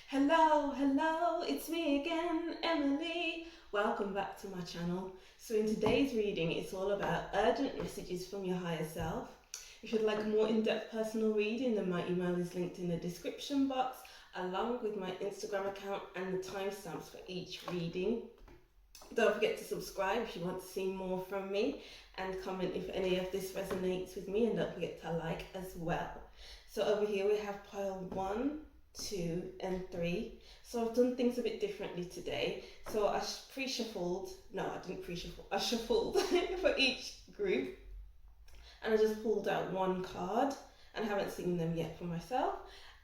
Hello, it's me again, Emily. Welcome back to my channel. So in today's reading, it's all about urgent messages from your higher self. If you'd like a more in-depth personal reading, then my email is linked in the description box, along with my Instagram account and the timestamps for each reading. Don't forget to subscribe if you want to see more from me, and comment if any of this resonates with me, and don't forget to like as well. So over here we have pile 1, 2 and 3. So I've done things a bit differently today. So I pre-shuffled, no I didn't pre-shuffle, I shuffled for each group, and I just pulled out one card, and I haven't seen them yet for myself,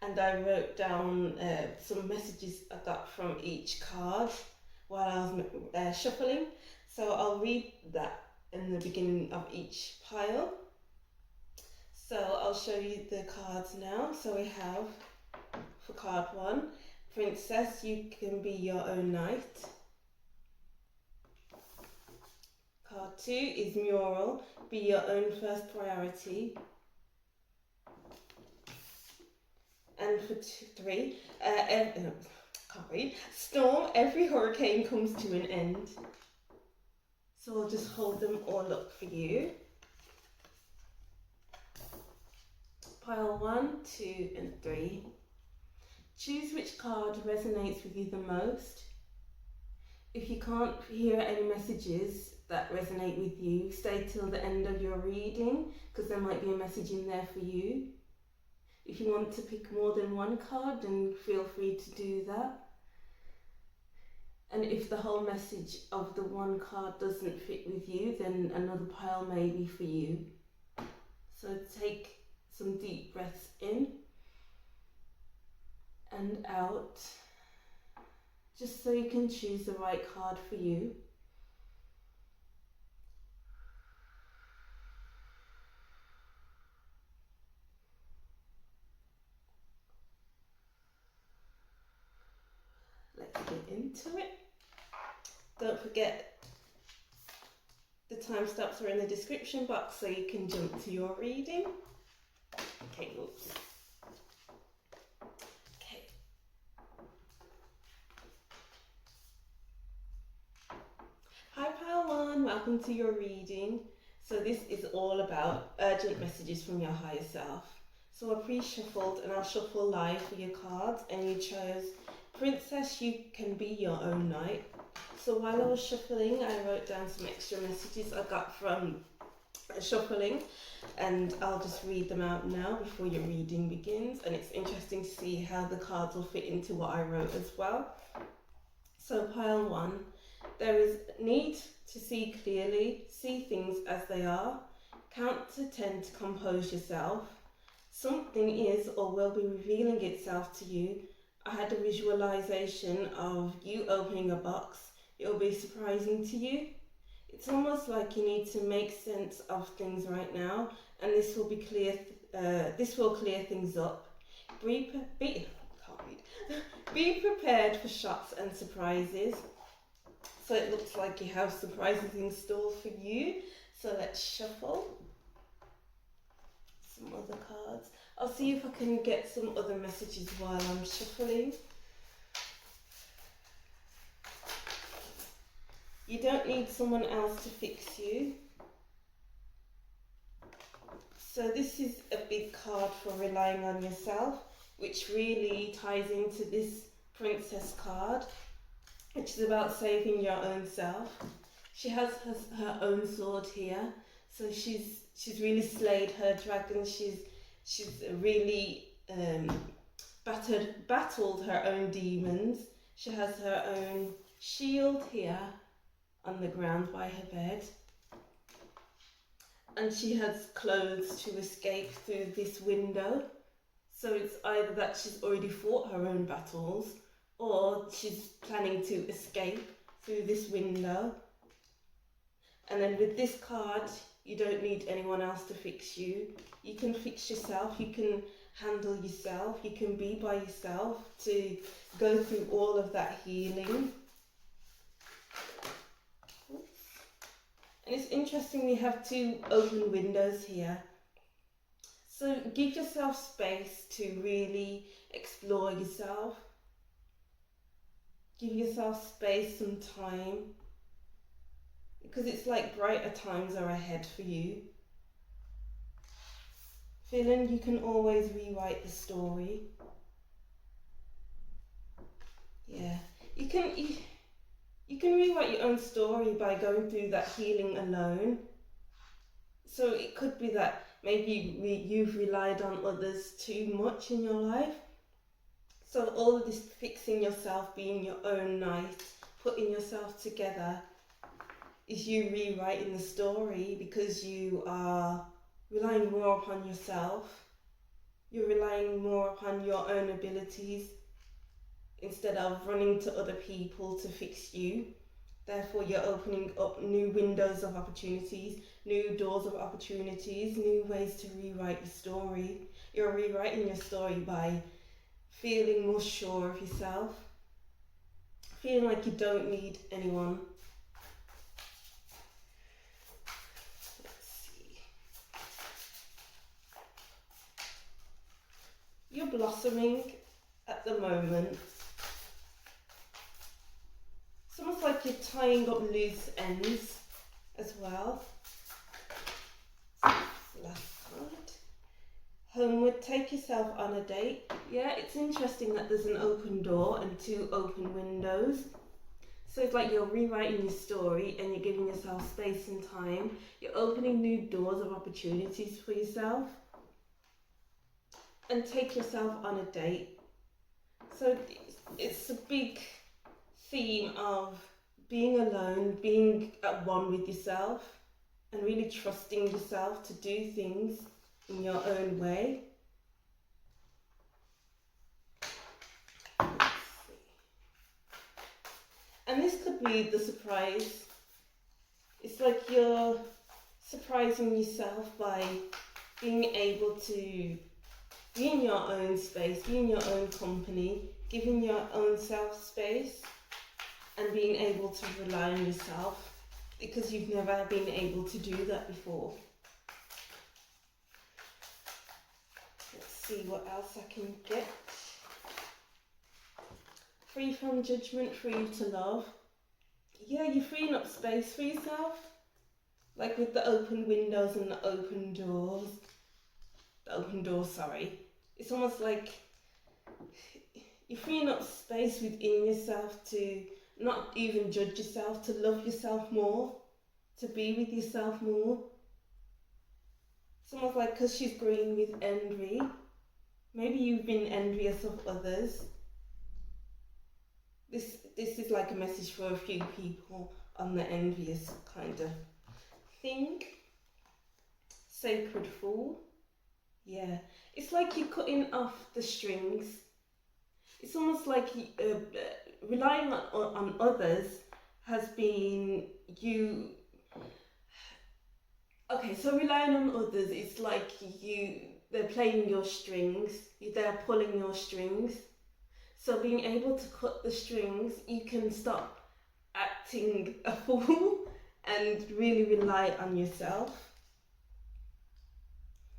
and I wrote down some messages I got from each card while I was shuffling. So I'll read that in the beginning of each pile. So I'll show you the cards now. So we have, for card 1, Princess, you can be your own knight. Card 2 is Mural, be your own first priority. And for 3, can't read, Storm, every hurricane comes to an end. So I'll just hold them all up for you. Pile 1, 2 and 3. Choose which card resonates with you the most. If you can't hear any messages that resonate with you, stay till the end of your reading, because there might be a message in there for you. If you want to pick more than one card, then feel free to do that. And if the whole message of the one card doesn't fit with you, then another pile may be for you. So take some deep breaths in and out, just so you can choose the right card for you. Let's get into it. Don't forget the timestamps are in the description box so you can jump to your reading. Okay, oops. Okay. Hi pile 1, welcome to your reading. So this is all about urgent messages from your higher self. So I pre-shuffled, and I'll shuffle live for your cards, and you chose Princess, you can be your own knight. So while I was shuffling, I wrote down some extra messages I got from shuffling, and I'll just read them out now before your reading begins, and it's interesting to see how the cards will fit into what I wrote as well. So pile 1, there is need to see clearly, see things as they are, count to 10 to compose yourself. Something is or will be revealing itself to you. I had a visualization of you opening a box. It will be surprising to you. It's almost like you need to make sense of things right now, and this will be clear. This will clear things up. Be prepared for shocks and surprises. So it looks like you have surprises in store for you. So let's shuffle some other cards. I'll see if I can get some other messages while I'm shuffling. You don't need someone else to fix you. So this is a big card for relying on yourself, which really ties into this Princess card, which is about saving your own self. She has her own sword here, so she's really slayed her dragon. She's really battled her own demons. She has her own shield here on the ground by her bed, and she has clothes to escape through this window. So it's either that she's already fought her own battles, or she's planning to escape through this window. And then with this card, you don't need anyone else to fix you. You can fix yourself, you can handle yourself, you can be by yourself to go through all of that healing. And it's interesting, we have 2 open windows here. So give yourself space to really explore yourself. Give yourself space and time, because it's like brighter times are ahead for you. Feeling you can always rewrite the story. Yeah, you can rewrite your own story by going through that healing alone. So it could be that maybe you've relied on others too much in your life. So all of this fixing yourself, being your own knight, putting yourself together, is you rewriting the story, because you are relying more upon yourself. You're relying more upon your own abilities instead of running to other people to fix you. Therefore, you're opening up new windows of opportunities, new doors of opportunities, new ways to rewrite your story. You're rewriting your story by feeling more sure of yourself, feeling like you don't need anyone. Let's see. You're blossoming at the moment. It's almost like you're tying up loose ends as well. Last card. Homeward, take yourself on a date. Yeah, it's interesting that there's an open door and two open windows. So it's like you're rewriting your story and you're giving yourself space and time. You're opening new doors of opportunities for yourself. And take yourself on a date. So it's a big theme of being alone, being at one with yourself, and really trusting yourself to do things in your own way. Let's see. And this could be the surprise. It's like you're surprising yourself by being able to be in your own space, be in your own company, giving your own self space, and being able to rely on yourself, because you've never been able to do that before. Let's see what else I can get. Free from judgment, free to love. Yeah, you're freeing up space for yourself. Like with the open windows and the open doors. It's almost like you're freeing up space within yourself to not even judge yourself, to love yourself more, to be with yourself more. It's almost like, because she's green with envy, maybe you've been envious of others. This is like a message for a few people on the envious kind of thing. Sacred Fool. Yeah, it's like you're cutting off the strings. It's almost like relying on others has been you. Okay, so relying on others, it's like they're playing your strings, they're pulling your strings. So being able to cut the strings, you can stop acting a fool and really rely on yourself.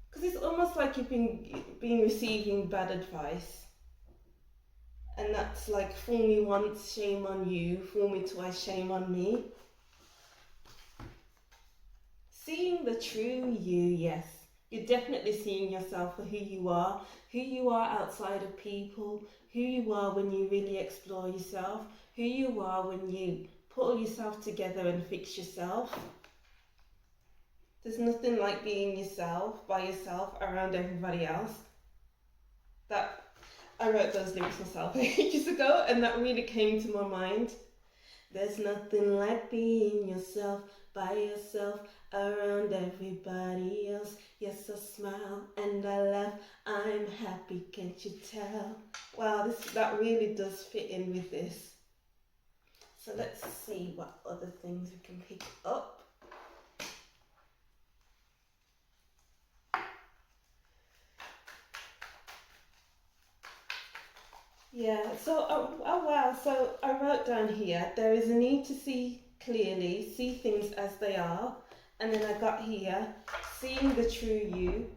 Because it's almost like you've been receiving bad advice. And that's like, fool me once, shame on you, fool me twice, shame on me. Seeing the true you, yes. You're definitely seeing yourself for who you are outside of people, who you are when you really explore yourself, who you are when you pull yourself together and fix yourself. There's nothing like being yourself, by yourself, around everybody else. I wrote those lyrics myself ages ago, and that really came to my mind. There's nothing like being yourself, by yourself, around everybody else. Yes, I smile and I laugh, I'm happy, can't you tell? Wow, that really does fit in with this. So let's see what other things we can pick up. Yeah, so, oh wow, so I wrote down here, there is a need to see clearly, see things as they are, and then I got here, seeing the true you.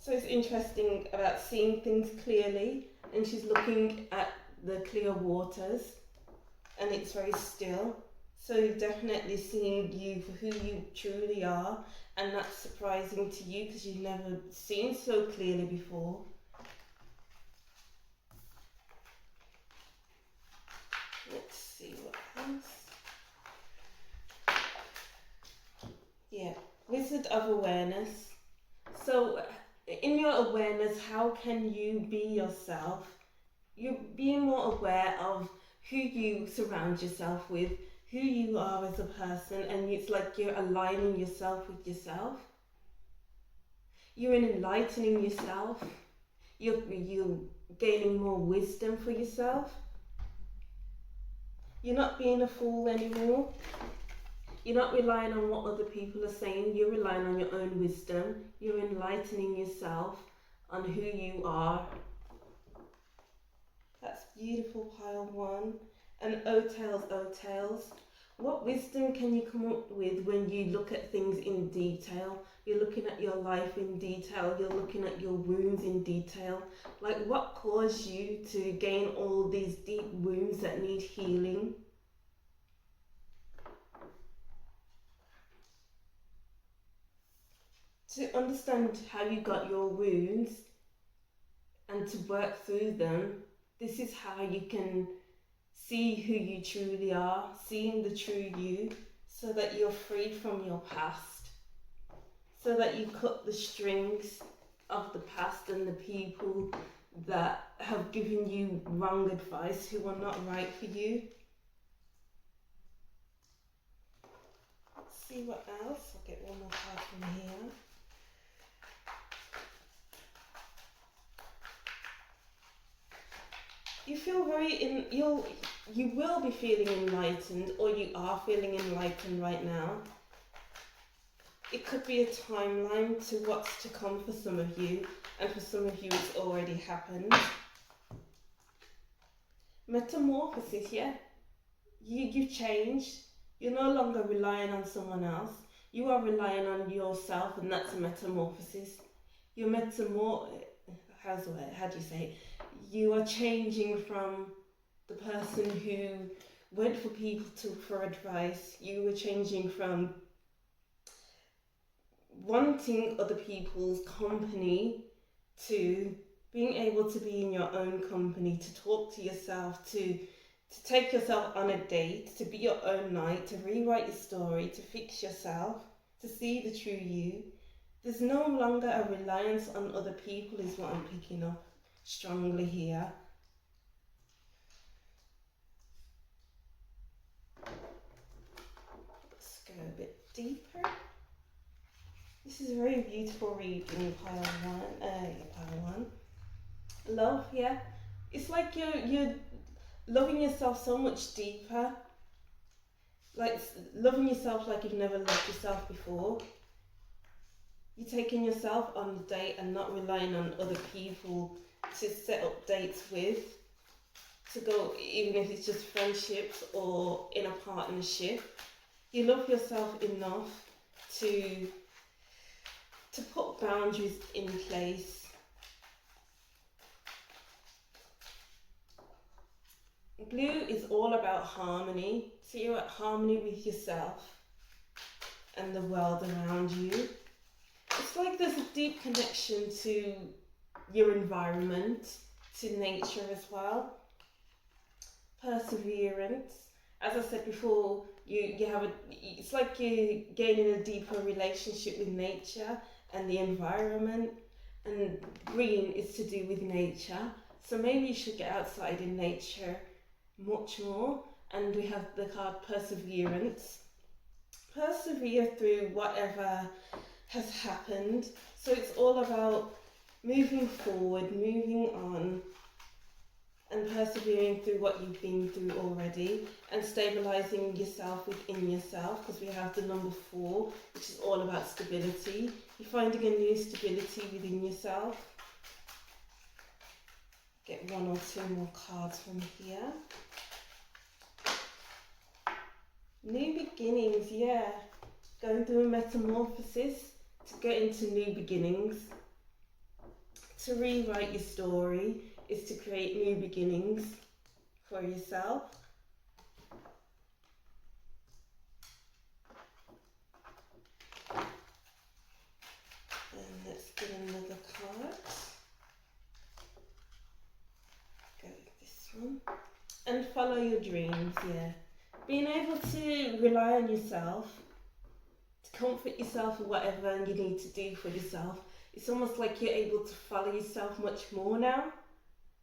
So it's interesting about seeing things clearly, and she's looking at the clear waters, and it's very still. So you're definitely seeing you for who you truly are, and that's surprising to you because you've never seen so clearly before. Let's see what else. Yeah, Wizard of Awareness. So in your awareness, how can you be yourself? You're being more aware of who you surround yourself with, who you are as a person, and it's like you're aligning yourself with yourself. You're enlightening yourself. You're gaining more wisdom for yourself. You're not being a fool anymore. You're not relying on what other people are saying. You're relying on your own wisdom. You're enlightening yourself on who you are. That's beautiful, pile one. And O tails. What wisdom can you come up with when you look at things in detail? You're looking at your life in detail. You're looking at your wounds in detail. Like, what caused you to gain all these deep wounds that need healing? To understand how you got your wounds and to work through them, this is how you can see who you truly are, seeing the true you, so that you're free from your past, so that you cut the strings of the past and the people that have given you wrong advice, who are not right for you. Let's see what else. I'll get one more card from here. You feel you will be feeling enlightened, or you are feeling enlightened right now. It could be a timeline to what's to come for some of you, and for some of you it's already happened. Metamorphosis, yeah? You've changed. You're no longer relying on someone else. You are relying on yourself, and that's a metamorphosis. You're how do you say it? You are changing from the person who went for people for advice. You were changing from wanting other people's company to being able to be in your own company, to talk to yourself, to take yourself on a date, to be your own knight, to rewrite your story, to fix yourself, to see the true you. There's no longer a reliance on other people, is what I'm picking up strongly here. Let's go a bit deeper. This is a very beautiful reading, pile one. Love, yeah. It's like you're loving yourself so much deeper. Like loving yourself like you've never loved yourself before. You're taking yourself on a date and not relying on other people to set up dates with, to go, even if it's just friendships or in a partnership. You love yourself enough to put boundaries in place. Blue is all about harmony, so you're at harmony with yourself and the world around you. It's like there's a deep connection to your environment, to nature as well. Perseverance. As I said before, it's like you're gaining a deeper relationship with nature and the environment, and green is to do with nature. So maybe you should get outside in nature much more. And we have the card Perseverance. Persevere through whatever has happened. So it's all about moving forward, moving on, and persevering through what you've been through already, and stabilizing yourself within yourself, because we have the number 4, which is all about stability. You're finding a new stability within yourself. Get 1 or 2 more cards from here. New beginnings, yeah. Going through a metamorphosis to get into new beginnings. To rewrite your story is to create new beginnings. for yourself. And let's get another card. Go with this one. And follow your dreams, yeah. Being able to rely on yourself, to comfort yourself or whatever you need to do for yourself. It's almost like you're able to follow yourself much more now.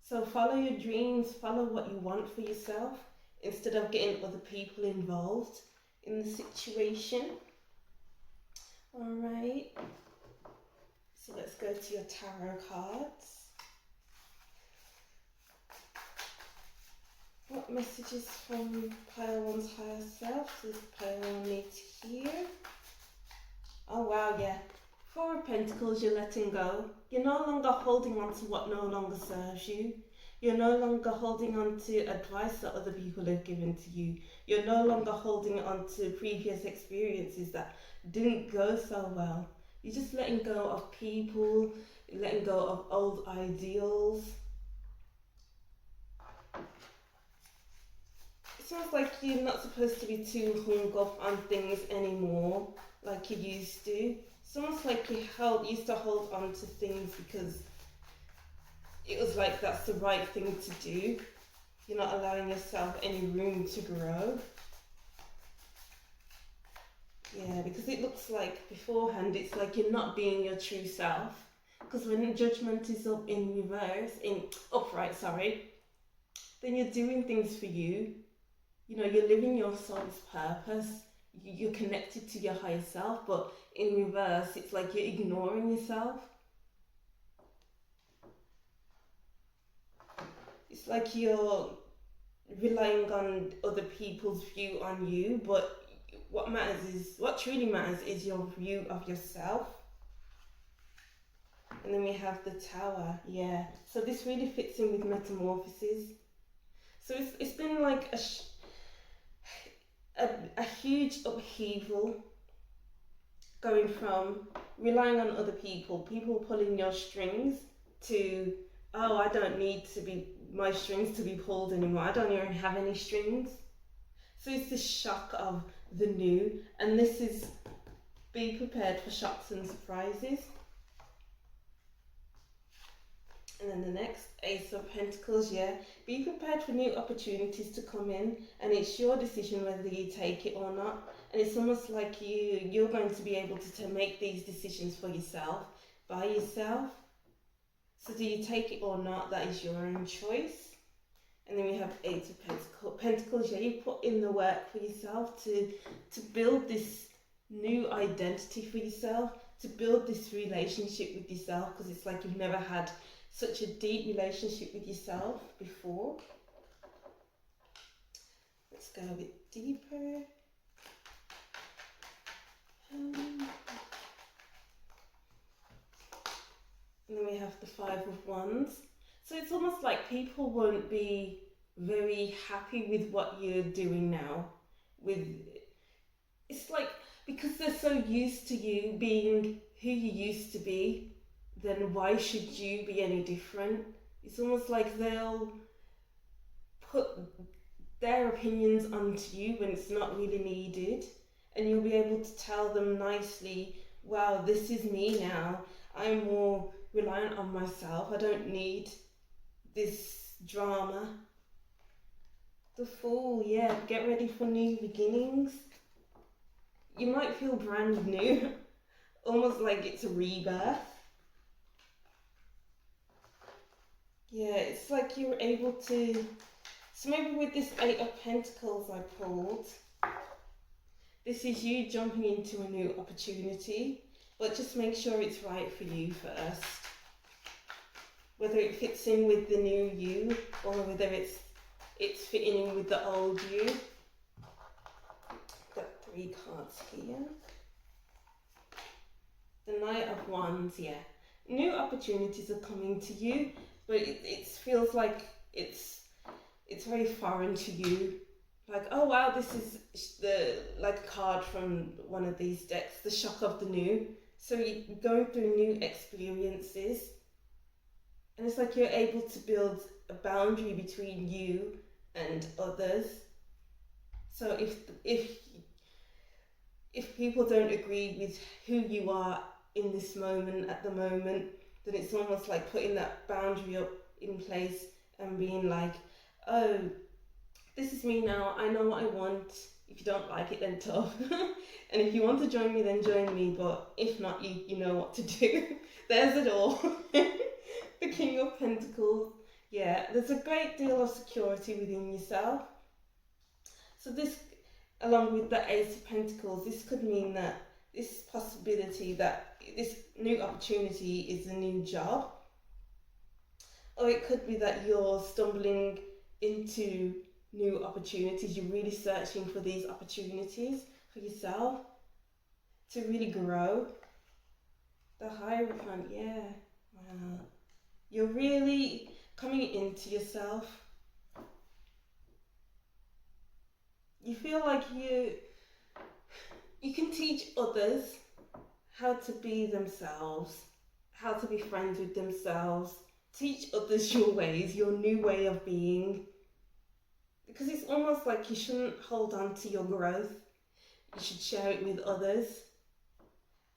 So follow your dreams, follow what you want for yourself, instead of getting other people involved in the situation. Alright, so let's go to your tarot cards. What messages from Pile 1's higher self does Pile 1 need to hear? Oh wow, yeah. Four of Pentacles, you're letting go. You're no longer holding on to what no longer serves you. You're no longer holding on to advice that other people have given to you. You're no longer holding on to previous experiences that didn't go so well. You're just letting go of people, letting go of old ideals. It sounds like you're not supposed to be too hung up on things anymore like you used to. It's almost like you used to hold on to things because it was like that's the right thing to do. You're not allowing yourself any room to grow. Yeah, because it looks like beforehand it's like you're not being your true self. Because when judgment is up in reverse, upright, then you're doing things for you. You know, you're living your soul's purpose. You're connected to your higher self, but in reverse, it's like you're ignoring yourself. It's like you're relying on other people's view on you, but what truly matters is your view of yourself. And then we have the Tower, yeah. So this really fits in with Metamorphosis. So it's been like a huge upheaval, going from relying on other people pulling your strings, to, oh, I don't need my strings to be pulled anymore. I don't even have any strings. So it's the shock of the new, and this is, be prepared for shocks and surprises. And then the next, Ace of Pentacles, yeah. Be prepared for new opportunities to come in, and it's your decision whether you take it or not. And it's almost like you're going to be able to make these decisions for yourself, by yourself. So do you take it or not? That is your own choice. And then we have Eight of Pentacles, yeah. You put in the work for yourself to build this new identity for yourself, to build this relationship with yourself, because it's like you've never had such a deep relationship with yourself before. Let's go a bit deeper. And then we have the Five of Wands. So it's almost like people won't be very happy with what you're doing now. It's like, because they're so used to you being who you used to be, then why should you be any different? It's almost like they'll put their opinions onto you when it's not really needed, and you'll be able to tell them nicely, wow, this is me now. I'm more reliant on myself. I don't need this drama. The Fool, yeah, get ready for new beginnings. You might feel brand new, almost like it's a rebirth. Yeah, it's like you're able to, so maybe with this Eight of Pentacles I pulled, this is you jumping into a new opportunity, but just make sure it's right for you first. Whether it fits in with the new you, or whether it's fitting in with the old you. Got 3 cards here. The Knight of Wands, yeah. New opportunities are coming to you, but it feels like it's very foreign to you. Like, oh wow, this is like a card from one of these decks, the shock of the new. So you're going through new experiences, and it's like you're able to build a boundary between you and others. So if people don't agree with who you are in this moment at the moment, then it's almost like putting that boundary up in place and being like, oh, this is me now, I know what I want. If you don't like it, then tough. And if you want to join me, then join me, but if not, you know what to do. There's it all. The King of Pentacles. Yeah, there's a great deal of security within yourself. So this, along with the Ace of Pentacles, this could mean that this possibility that this new opportunity is a new job. Or it could be that you're stumbling into new opportunities. You're really searching for these opportunities for yourself to really grow. The Hierophant, yeah. Wow. You're really coming into yourself. You feel like you can teach others how to be themselves, how to be friends with themselves. Teach others your ways, your new way of being. Because it's almost like you shouldn't hold on to your growth. You should share it with others.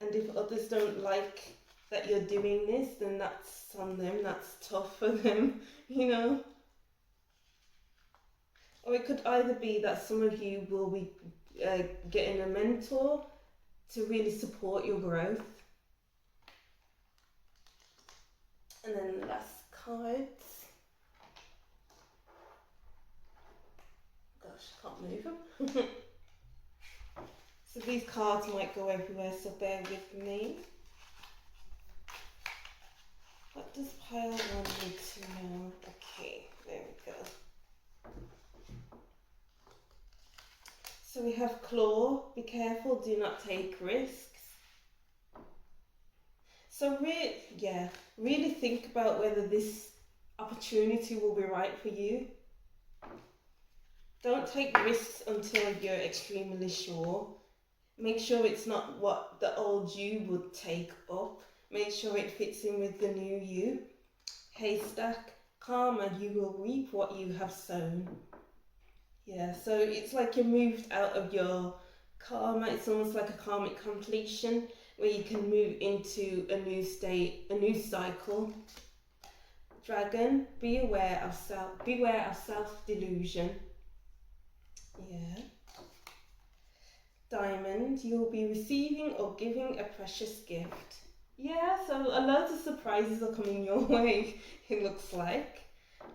And if others don't like that you're doing this, then that's on them, that's tough for them, you know. Or it could either be that some of you will be getting a mentor to really support your growth. And then the last cards. Gosh, I can't move them. So these cards might go everywhere, so bear with me. What does pile 1 need to know? Okay, there we go. So we have claw, be careful, do not take risks. So really think about whether this opportunity will be right for you. Don't take risks until you're extremely sure. Make sure it's not what the old you would take up. Make sure it fits in with the new you. Haystack, karma, you will reap what you have sown. Yeah, so it's like you moved out of your karma. It's almost like a karmic completion where you can move into a new state, a new cycle. Dragon, beware of self-delusion. Yeah. Diamond, you'll be receiving or giving a precious gift. Yeah, so a lot of surprises are coming your way, it looks like.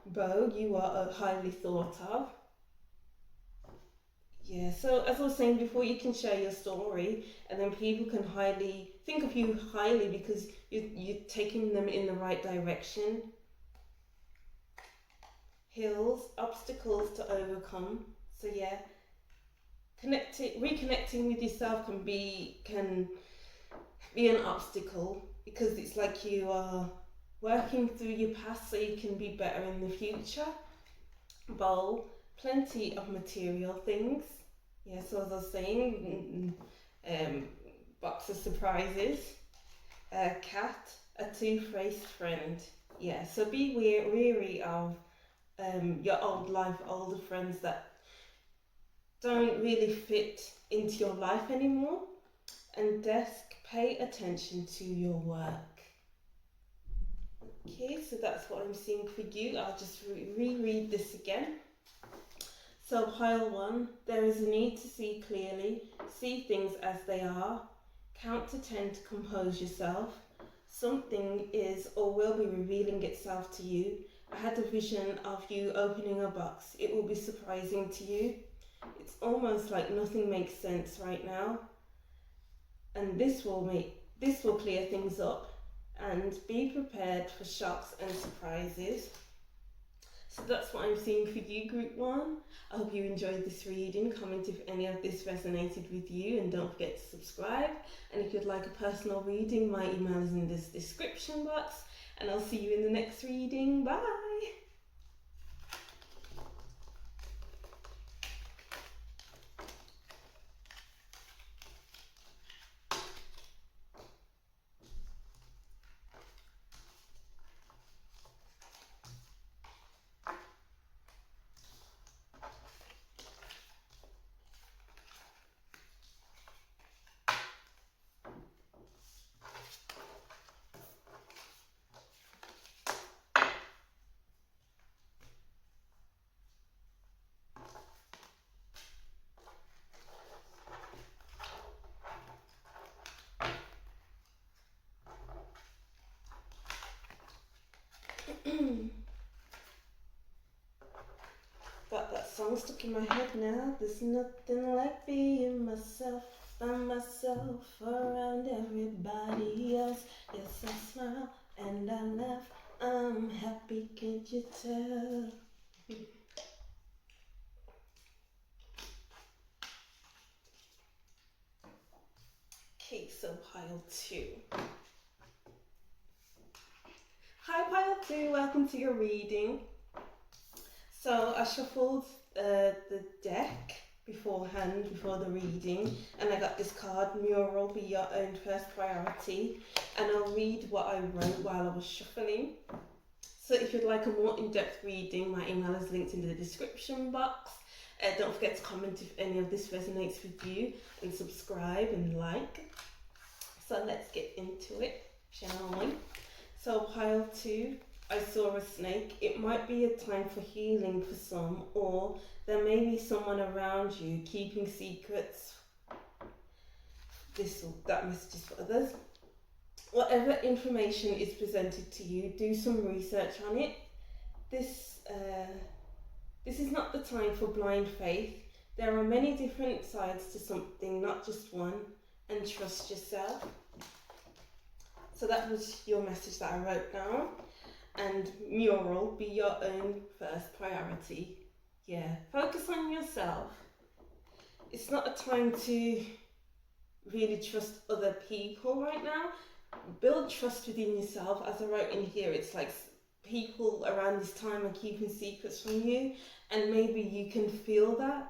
Bow, you are highly thought of. Yeah, so as I was saying before, you can share your story and then people can think of you highly because you're taking them in the right direction. Hills, obstacles to overcome. So yeah, reconnecting with yourself can be an obstacle because it's like you are working through your past so you can be better in the future. Bowl, plenty of material things. Yeah, so as I was saying, box of surprises. Cat, a two-faced friend. Yeah, so be wary of your old life, older friends that don't really fit into your life anymore. And desk, pay attention to your work. Okay, so that's what I'm seeing for you. I'll just reread this again. So pile 1, there is a need to see clearly, see things as they are. Count to 10 to compose yourself. Something is or will be revealing itself to you. I had a vision of you opening a box. It will be surprising to you. It's almost like nothing makes sense right now. And this will clear things up. And be prepared for shocks and surprises. So that's what I'm seeing for you, Group 1. I hope you enjoyed this reading. Comment if any of this resonated with you and don't forget to subscribe. And if you'd like a personal reading, my email is in this description box. And I'll see you in the next reading. Bye! song stuck in my head now. There's nothing like being myself, by myself, around everybody else. Yes, I smile and I laugh. I'm happy, can't you tell? Okay, so pile 2. Hi pile 2, welcome to your reading. So I shuffled the deck beforehand, before the reading, and I got this card, Mural, Be Your Own First Priority, and I'll read what I wrote while I was shuffling. So if you'd like a more in-depth reading, my email is linked in the description box. Don't forget to comment if any of this resonates with you, and subscribe and like. So let's get into it, shall we? So pile 2, I saw a snake. It might be a time for healing for some, or there may be someone around you keeping secrets. That message is for others. Whatever information is presented to you, do some research on it. This is not the time for blind faith. There are many different sides to something, not just one, and trust yourself. So that was your message that I wrote down. And Mural, be your own first priority. Yeah, focus on yourself. It's not a time to really trust other people right now. Build trust within yourself. As I wrote in here, it's like people around this time are keeping secrets from you, and maybe you can feel that,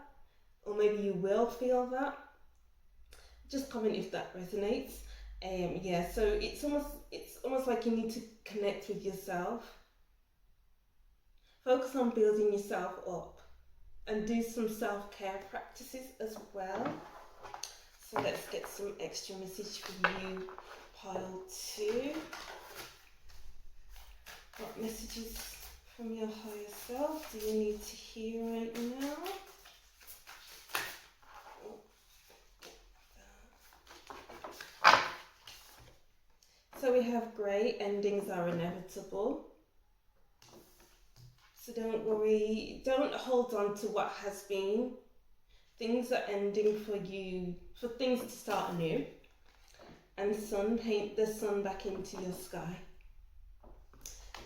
or maybe you will feel that. Just comment if that resonates. Yeah, so it's almost like you need to connect with yourself. Focus on building yourself up, and do some self-care practices as well. So let's get some extra message for you, pile 2. What messages from your higher self do you need to hear right now? So we have grey, endings are inevitable. So don't worry, don't hold on to what has been. Things are ending for you, for things to start anew. And sun, paint the sun back into your sky.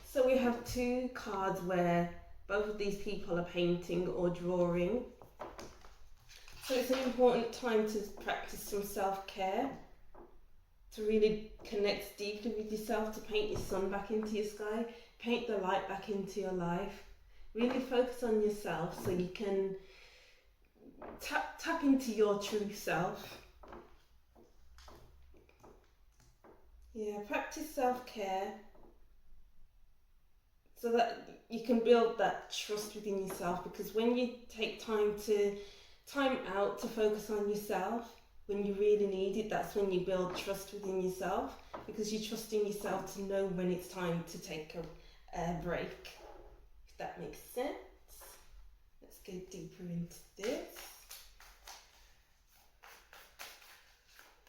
So we have 2 cards where both of these people are painting or drawing. So it's an important time to practice some self-care, to really connect deeply with yourself, to paint your sun back into your sky, paint the light back into your life. Really focus on yourself so you can tap into your true self. Yeah, practice self-care so that you can build that trust within yourself, because when you take time out to focus on yourself, when you really need it, that's when you build trust within yourself, because you're trusting yourself to know when it's time to take a break, if that makes sense. Let's go deeper into this.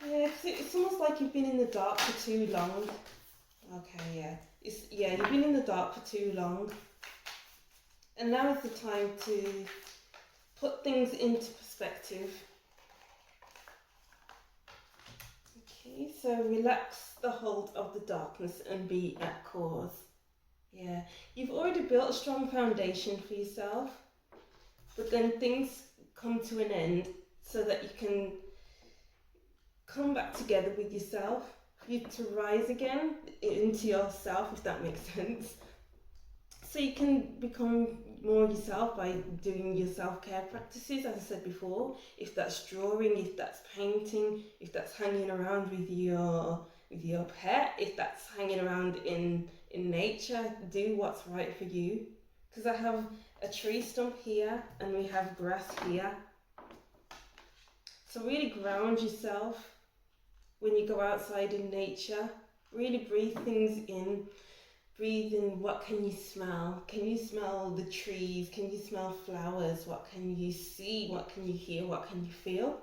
Yeah, it's almost like you've been in the dark for too long. Okay, yeah. You've been in the dark for too long. And now is the time to put things into perspective. Okay, so relax the hold of the darkness and be at cause. Yeah, you've already built a strong foundation for yourself, but then things come to an end so that you can come back together with yourself, for you to rise again into yourself, if that makes sense. So you can become more yourself by doing your self-care practices, as I said before. If that's drawing, if that's painting, if that's hanging around with your pet, if that's hanging around in nature, do what's right for you. Because I have a tree stump here and we have grass here. So really ground yourself when you go outside in nature. Really breathe things in. Breathe in, what can you smell? Can you smell the trees? Can you smell flowers? What can you see? What can you hear? What can you feel?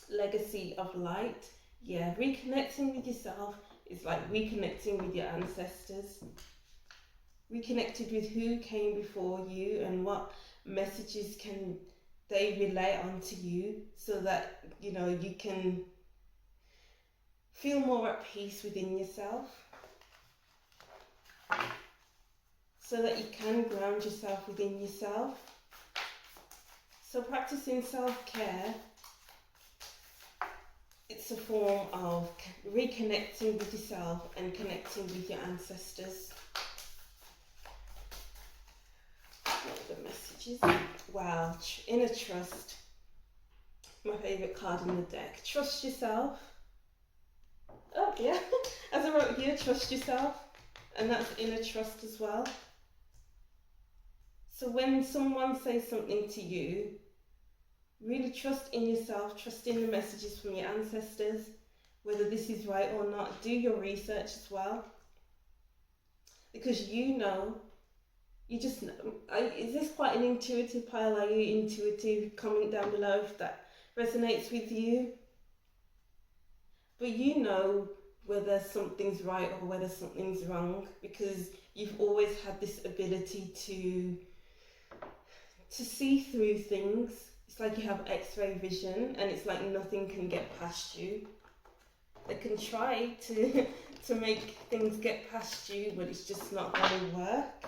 Legacy of light. Yeah, reconnecting with yourself is like reconnecting with your ancestors. Reconnected with who came before you and what messages they relay onto you, so that you can feel more at peace within yourself, so that you can ground yourself within yourself. So practicing self-care, it's a form of reconnecting with yourself and connecting with your ancestors. What are the messages? Wow, inner trust. My favourite card in the deck. Trust yourself. Oh yeah, as I wrote here, trust yourself. And that's inner trust as well. So when someone says something to you, really trust in yourself, trust in the messages from your ancestors, whether this is right or not. Do your research as well. Because you just know. Is this quite an intuitive pile? Are you intuitive? Comment down below if that resonates with you. But you know whether something's right or whether something's wrong, because you've always had this ability to see through things. It's like you have X-ray vision, and it's like nothing can get past you. They can try to make things get past you, but it's just not going to work,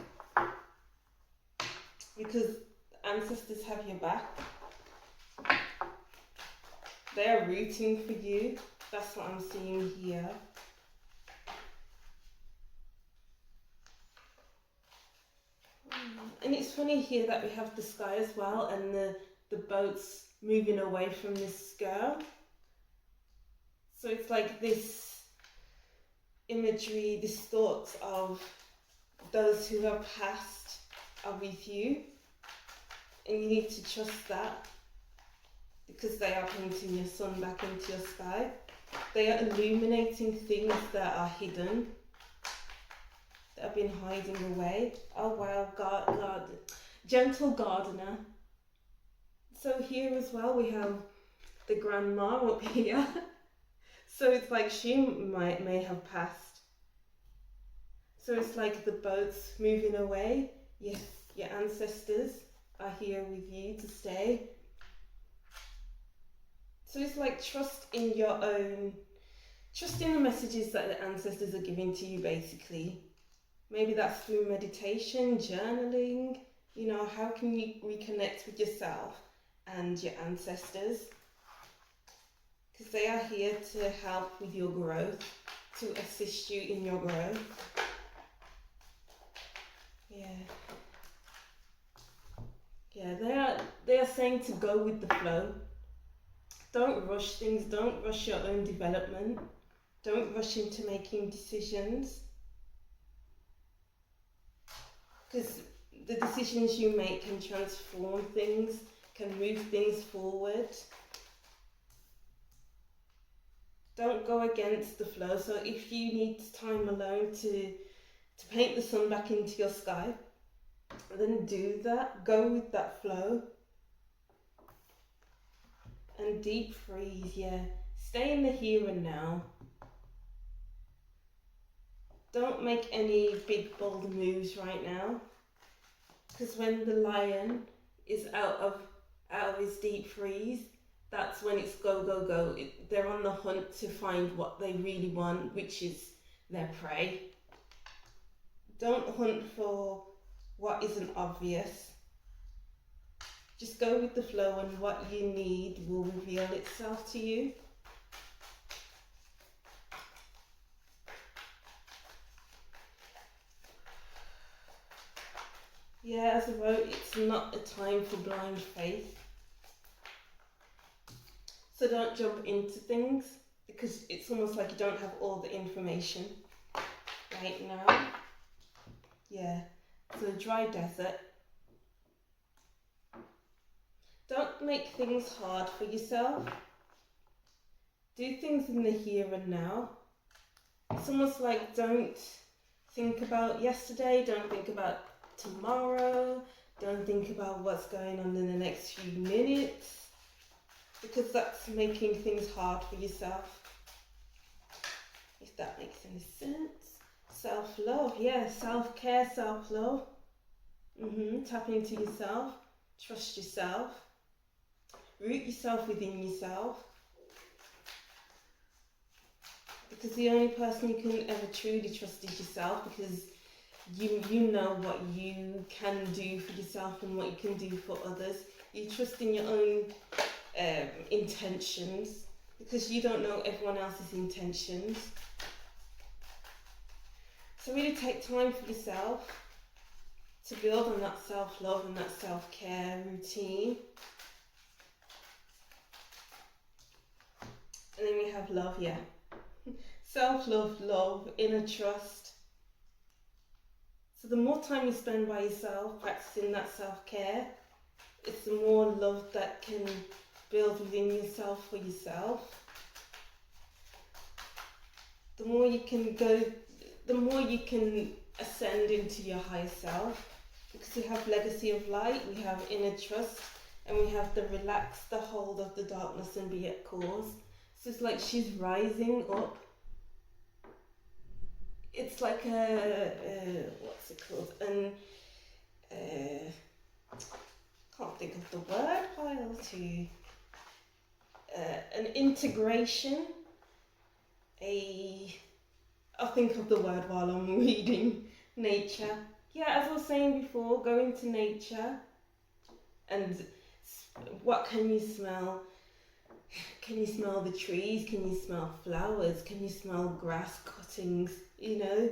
because ancestors have your back. They are rooting for you. That's what I'm seeing here. And it's funny here that we have the sky as well, and the boats moving away from this girl. So it's like this imagery, this thought of those who have passed are with you, and you need to trust that, because they are painting your sun back into your sky. They are illuminating things that are hidden, that have been hiding away. Oh wow, God, gentle gardener. So here as well we have the grandma up here. So it's like she may have passed. So it's like the boats moving away. Yes, your ancestors are here with you to stay. So it's like trust in the messages that the ancestors are giving to you, basically. Maybe that's through meditation, journaling. How can you reconnect with yourself and your ancestors? Because they are here to help with your growth, to assist you in your growth. Yeah, they are saying to go with the flow. Don't rush things, don't rush your own development. Don't rush into making decisions. Because the decisions you make can transform things, can move things forward. Don't go against the flow. So if you need time alone to paint the sun back into your sky, then do that. Go with that flow. And deep freeze, yeah. Stay in the here and now. Don't make any big bold moves right now, because when the lion is out of his deep freeze, that's when it's go, go, go. They're on the hunt to find what they really want, which is their prey. Don't hunt for what isn't obvious. Just go with the flow, and what you need will reveal itself to you. Yeah, as I wrote, it's not a time for blind faith. So don't jump into things, because it's almost like you don't have all the information right now. Yeah, so dry desert. Don't make things hard for yourself. Do things in the here and now. It's almost like don't think about yesterday, don't think about tomorrow, don't think about what's going on in the next few minutes, because that's making things hard for yourself. If that makes any sense. Self-love, yeah, self-care, self-love. Tap into yourself. Trust yourself. Root yourself within yourself. Because the only person you can ever truly trust is yourself, because you know what you can do for yourself and what you can do for others. You trust in your own intentions, because you don't know everyone else's intentions. So really take time for yourself to build on that self-love and that self-care routine. And then we have love, yeah. Self-love, love, inner trust. So the more time you spend by yourself, practicing that self-care, it's the more love that can build within yourself for yourself. The more you can ascend into your higher self, because we have legacy of light, we have inner trust, and we have the relax the hold of the darkness and be at cause. So it's like she's rising up. It's like what's it called? Can't think of the word. An integration. I'll think of the word while I'm reading. Nature. Yeah, as I was saying before, go into nature, and what can you smell? Can you smell the trees? Can you smell flowers? Can you smell grass cuttings? You know,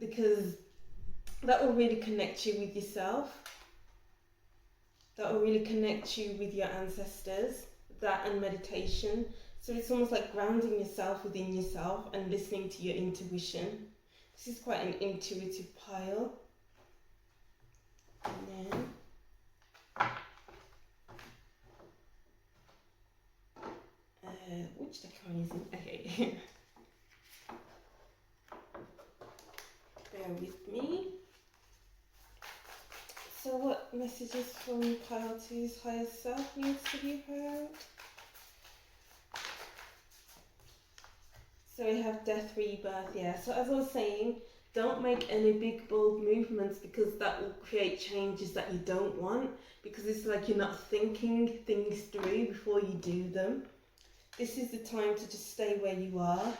because that will really connect you with yourself. That will really connect you with your ancestors. That and meditation. So it's almost like grounding yourself within yourself and listening to your intuition. This is quite an intuitive pile. And then which deck am I using? Okay. Bear with me. So what messages from pile 2's higher self needs to be heard? So we have death, rebirth, yeah. So as I was saying, don't make any big bold movements, because that will create changes that you don't want, because it's like you're not thinking things through before you do them. This is the time to just stay where you are.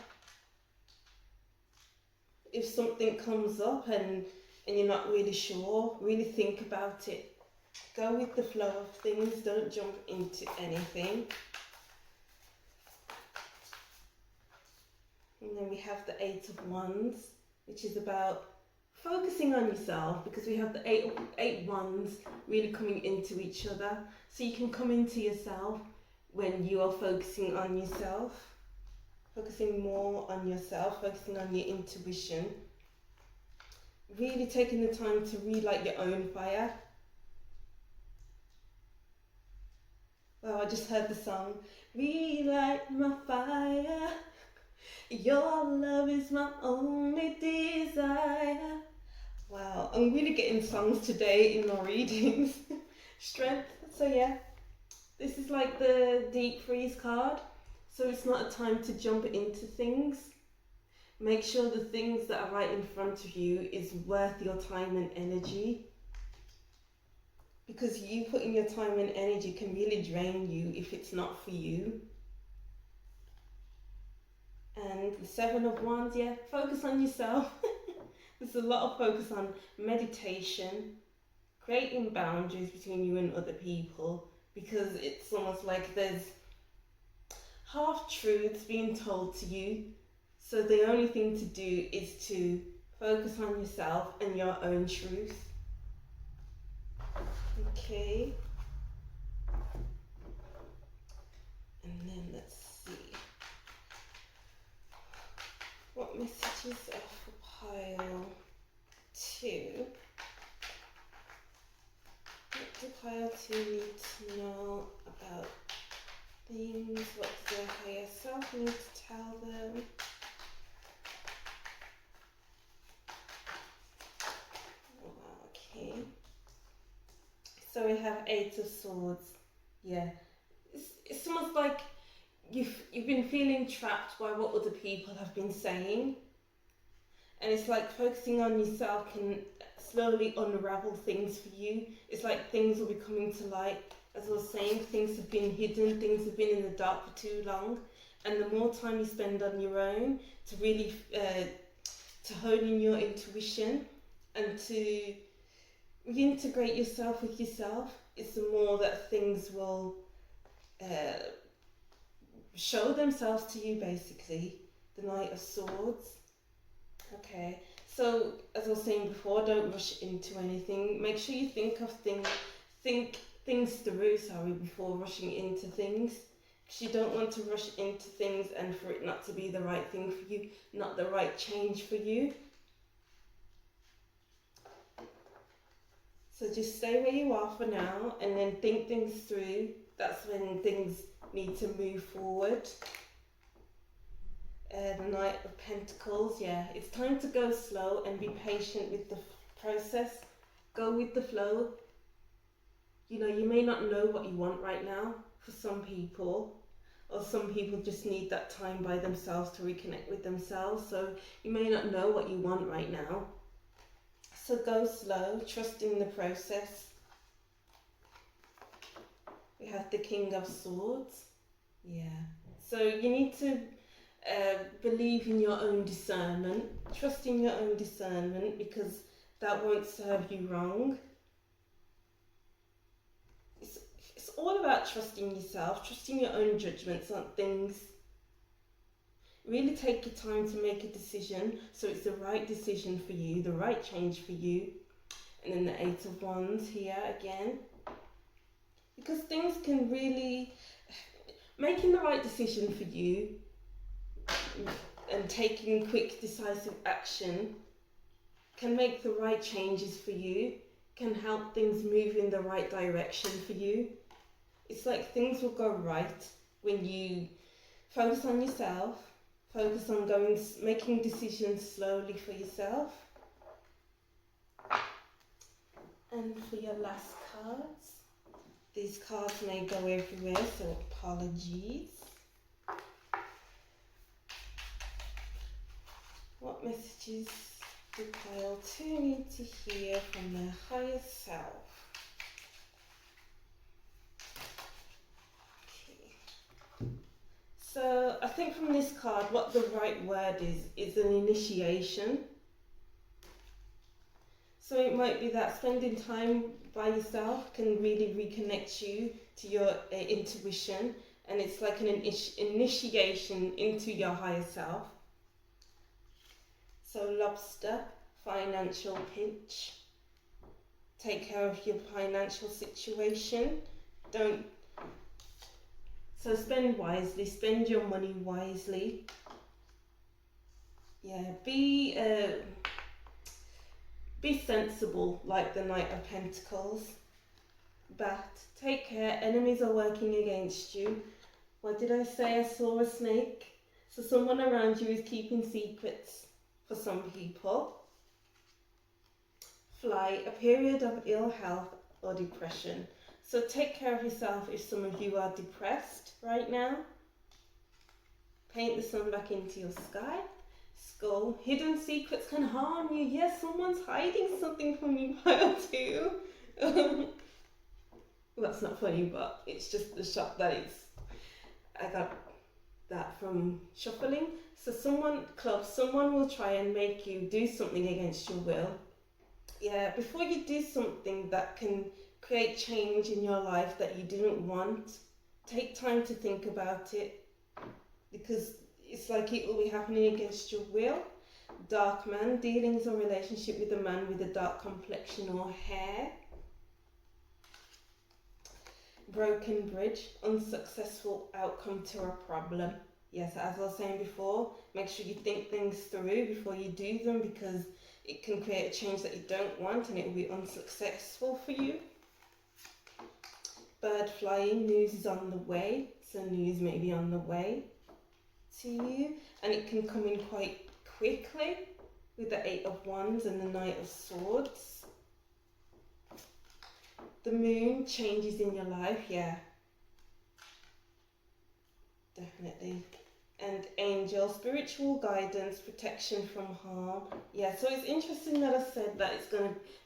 If something comes up and you're not really sure, really think about it. Go with the flow of things, don't jump into anything. And then we have the 8 of Wands, which is about focusing on yourself, because we have the eight wands really coming into each other. So you can come into yourself when you are focusing on yourself, focusing more on yourself, focusing on your intuition. Really taking the time to relight your own fire. Wow, I just heard the song. Relight my fire. Your love is my only desire. Wow, I'm really getting songs today in my readings. Strength. So yeah, this is like the deep freeze card. So it's not a time to jump into things. Make sure the things that are right in front of you is worth your time and energy. Because you putting your time and energy can really drain you if it's not for you. And the 7 of Wands, yeah, focus on yourself. There's a lot of focus on meditation, creating boundaries between you and other people, because it's almost like there's half-truths being told to you. So the only thing to do is to focus on yourself and your own truth. Okay. And then let's see. What messages are for pile 2? What do pile 2 need to know about things? What does their higher self need to tell them? Oh, wow, okay. So we have 8 of Swords. Yeah. It's almost like you've been feeling trapped by what other people have been saying, and it's like focusing on yourself can slowly unravel things for you. It's like things will be coming to light. As I was saying, things have been hidden, things have been in the dark for too long. And the more time you spend on your own to really to hone in your intuition and to reintegrate yourself with yourself, it's the more that things will show themselves to you, basically. The Knight of Swords. Okay, so as I was saying before, don't rush into anything. Make sure you think things through, before rushing into things. Because you don't want to rush into things and for it not to be the right thing for you, not the right change for you. So just stay where you are for now and then think things through. That's when things need to move forward. The Knight of Pentacles, yeah, it's time to go slow and be patient with the process. Go with the flow. You know, you may not know what you want right now for some people, or some people just need that time by themselves to reconnect with themselves. So you may not know what you want right now. So go slow, trust in the process. We have the King of Swords. Yeah. So you need to believe in your own discernment. Trust in your own discernment, because that won't serve you wrong. It's all about trusting yourself, trusting your own judgments on things. Really take your time to make a decision so it's the right decision for you, the right change for you. And then the Eight of Wands here again. Because things can really... Making the right decision for you and taking quick, decisive action can make the right changes for you, can help things move in the right direction for you. It's like things will go right when you focus on yourself, focus on making decisions slowly for yourself. And for your last cards, these cards may go everywhere, so apologies. What messages do pile 2 need to hear from their higher self? Okay. So I think from this card, what the right word is an initiation. So it might be that spending time by yourself can really reconnect you to your intuition, and it's like an initiation into your higher self. So Lobster, financial pinch. Take care of your financial situation. So spend wisely, spend your money wisely. Yeah, be sensible, like the Knight of Pentacles. Bat, take care, enemies are working against you. What did I say? I saw a snake. So someone around you is keeping secrets for some people. Fly, a period of ill health or depression. So take care of yourself if some of you are depressed right now. Paint the sun back into your sky. Skull, hidden secrets can harm you. Yes, someone's hiding something from you, pile 2. Well, that's not funny, but it's just the shock that I got that from shuffling. So someone will try and make you do something against your will. Yeah, before you do something that can create change in your life that you didn't want, take time to think about it, because it's like it will be happening against your will. Dark man, dealings or relationship with a man with a dark complexion or hair. Broken bridge, unsuccessful outcome to a problem. Yes, as I was saying before, make sure you think things through before you do them, because it can create a change that you don't want and it will be unsuccessful for you. Bird flying, news is on the way. So news may be on the way to you, and it can come in quite quickly with the Eight of Wands and the Knight of Swords. The moon, changes in your life, yeah. Definitely. and angel, spiritual guidance, protection from harm. Yeah, so it's interesting that I said that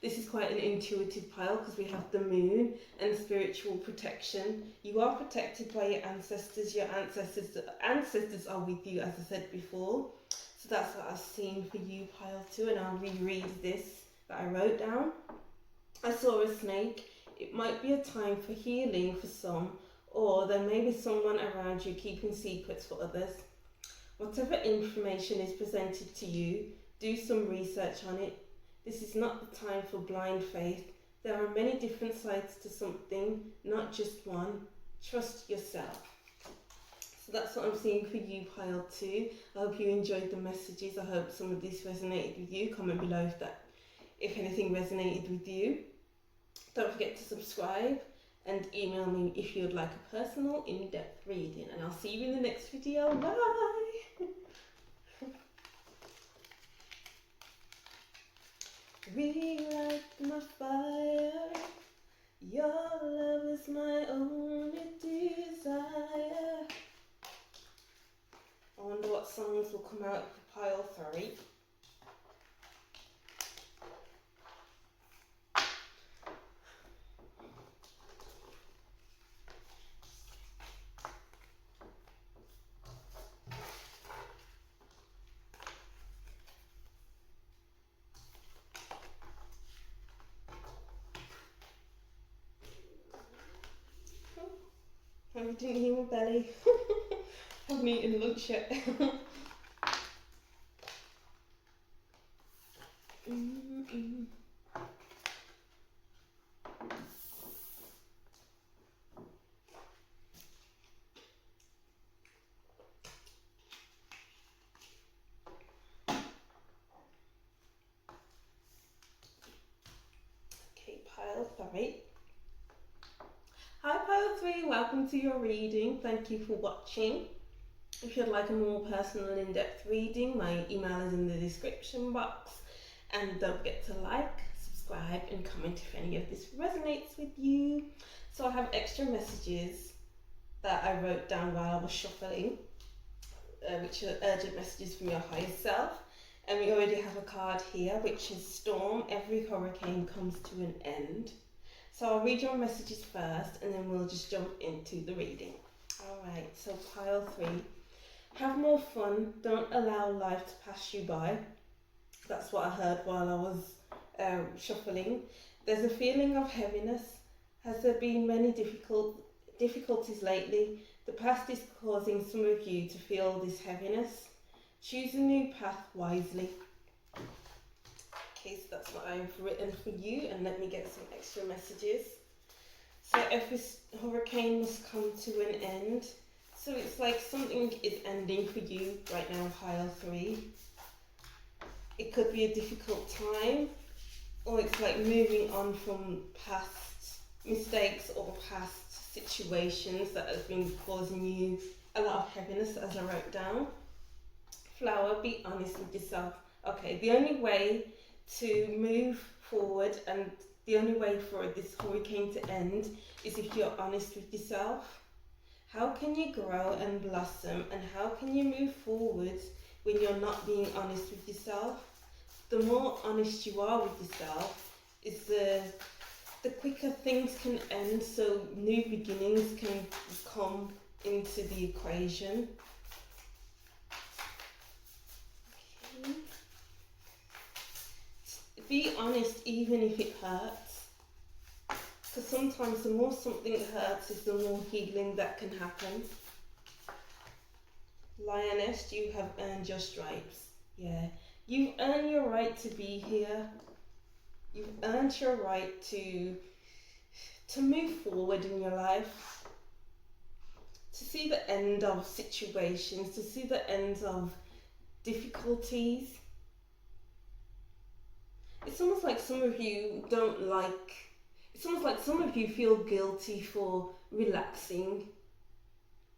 this is quite an intuitive pile because we have the moon and spiritual protection. You are protected by your ancestors. Your ancestors are with you, as I said before. So that's what I've seen for you, pile 2, and I'll reread this that I wrote down. I saw a snake. It might be a time for healing for some, or there may be someone around you keeping secrets for others. Whatever information is presented to you, do some research on it. This is not the time for blind faith. There are many different sides to something, not just one. Trust yourself. So that's what I'm seeing for you, pile 2. I hope you enjoyed the messages. I hope some of this resonated with you. Comment below if anything resonated with you. Don't forget to subscribe and email me if you'd like a personal in-depth reading. And I'll see you in the next video. Bye! Relight my fire. Your love is my only desire. I wonder what songs will come out for pile 3. I didn't hear my belly. I haven't eaten lunch yet. Okay, pile 3. Hi pile 3, welcome to your reading. Thank you for watching. If you'd like a more personal and in-depth reading, my email is in the description box. And don't forget to like, subscribe and comment if any of this resonates with you. So I have extra messages that I wrote down while I was shuffling, which are urgent messages from your higher self. And we already have a card here, which is Storm. Every hurricane comes to an end. So I'll read your messages first and then we'll just jump into the reading. Alright, so pile 3. Have more fun, don't allow life to pass you by. That's what I heard while I was shuffling. There's a feeling of heaviness. Has there been many difficulties lately? The past is causing some of you to feel this heaviness. Choose a new path wisely. Okay, so that's what I've written for you, and let me get some extra messages. So every hurricane must come to an end. So it's like something is ending for you right now, pile 3. It could be a difficult time, or it's like moving on from past mistakes or past situations that have been causing you a lot of heaviness, as I wrote down. Flower, be honest with yourself. Okay, the only way to move forward and the only way for this hurricane to end is if you're honest with yourself. How can you grow and blossom, and how can you move forward when you're not being honest with yourself? The more honest you are with yourself, is the quicker things can end, so new beginnings can come into the equation. Okay. Be honest even if it hurts, because sometimes the more something hurts is the more healing that can happen. Lioness, you have earned your stripes. Yeah, you've earned your right to be here. You've earned your right to move forward in your life, to see the end of situations, to see the end of difficulties. It's almost like some of you it's almost like some of you feel guilty for relaxing.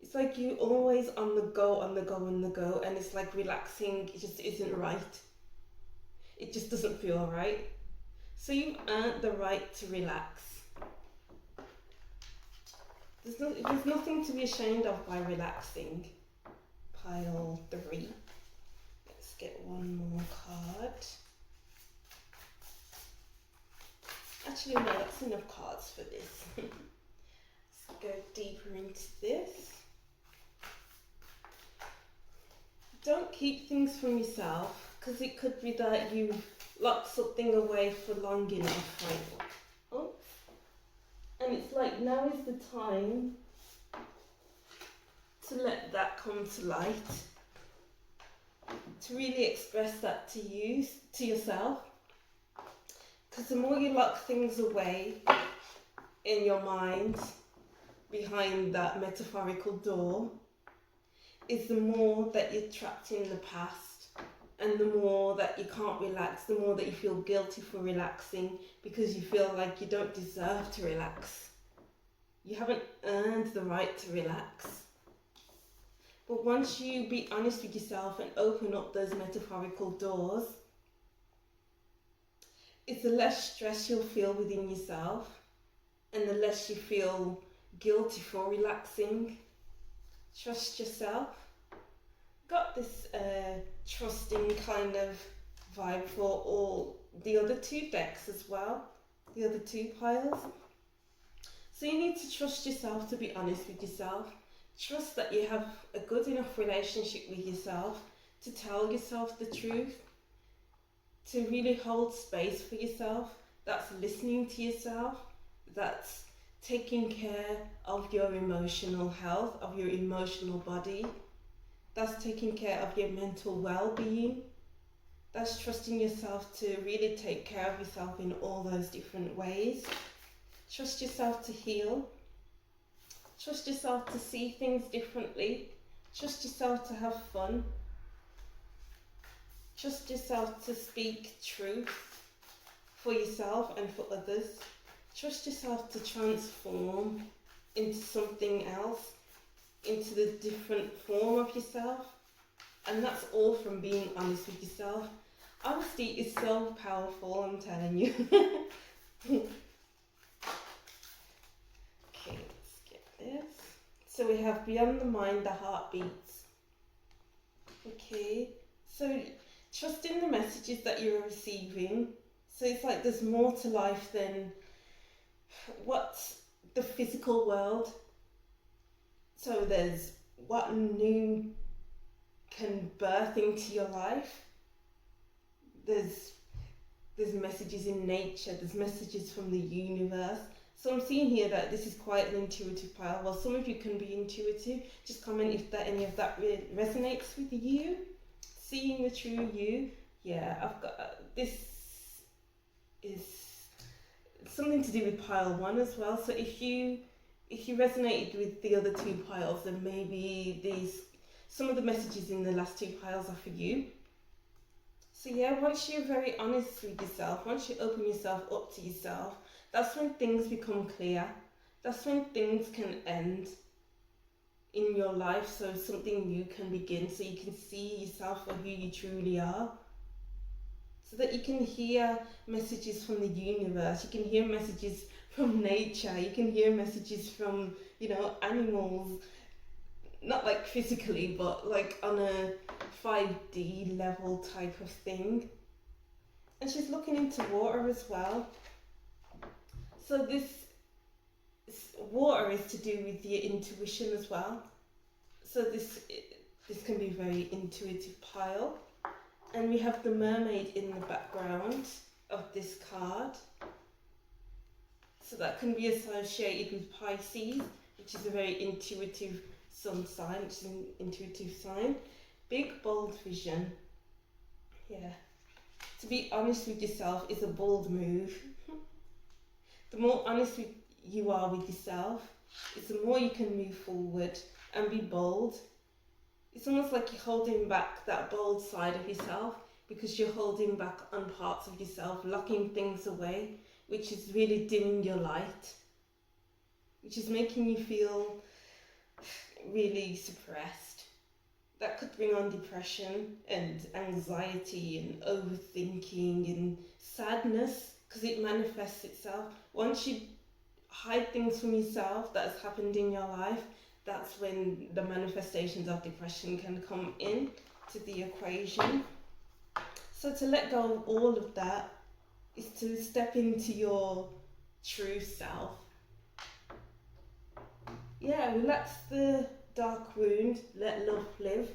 It's like you're always on the go, on the go, on the go, and it's like relaxing, it just isn't right. It just doesn't feel right. So you've earned the right to relax. There's nothing to be ashamed of by relaxing, pile 3. Let's get one more card. Actually, no, that's enough cards for this. Let's go deeper into this. Don't keep things from yourself, because it could be that you've locked something away for long enough, right? Oh. And it's like, now is the time to let that come to light, to really express that to you, to yourself. Because the more you lock things away in your mind, behind that metaphorical door, is the more that you're trapped in the past, and the more that you can't relax, the more that you feel guilty for relaxing, because you feel like you don't deserve to relax. You haven't earned the right to relax. But once you be honest with yourself and open up those metaphorical doors, it's the less stress you'll feel within yourself, and the less you feel guilty for relaxing. Trust yourself. Got this trusting kind of vibe for all the other 2 decks as well, the other 2 piles. So you need to trust yourself, to be honest with yourself. Trust that you have a good enough relationship with yourself to tell yourself the truth, to really hold space for yourself. That's listening to yourself, that's taking care of your emotional health, of your emotional body. That's taking care of your mental well-being. That's trusting yourself to really take care of yourself in all those different ways. Trust yourself to heal. Trust yourself to see things differently. Trust yourself to have fun. Trust yourself to speak truth for yourself and for others. Trust yourself to transform into something else, into the different form of yourself. And that's all from being honest with yourself. Honesty is so powerful, I'm telling you. Okay, let's get this. So we have beyond the mind, the heart beats. Okay, so trusting the messages that you're receiving. So it's like there's more to life than what's the physical world. So there's what new can birth into your life. There's messages in nature, there's messages from the universe. So I'm seeing here that this is quite an intuitive pile. Well, some of you can be intuitive. Just comment if that any of that resonates with you. Seeing the true you. Yeah, I've got this is something to do with pile 1 as well. So if you resonated with the other 2 piles, then maybe some of the messages in the last 2 piles are for you. So yeah, once you're very honest with yourself, once you open yourself up to yourself, that's when things become clear. That's when things can end in your life, so something new can begin, so you can see yourself for who you truly are. So that you can hear messages from the universe, you can hear messages from nature, you can hear messages from, animals, not like physically, but like on a 5D level type of thing. And she's looking into water as well. So this water is to do with your intuition as well. So this can be a very intuitive pile. And we have the mermaid in the background of this card. So that can be associated with Pisces, which is a very intuitive sun sign, which is an intuitive sign. Big, bold vision. Yeah. To be honest with yourself is a bold move. The more honest you are with yourself, it's the more you can move forward and be bold. It's almost like you're holding back that bold side of yourself because you're holding back on parts of yourself, locking things away, which is really dimming your light, which is making you feel really suppressed. That could bring on depression and anxiety and overthinking and sadness, because it manifests itself. Once you hide things from yourself that has happened in your life, that's when the manifestations of depression can come in to the equation. So to let go of all of that is to step into your true self. Yeah, relax the dark wound, let love live.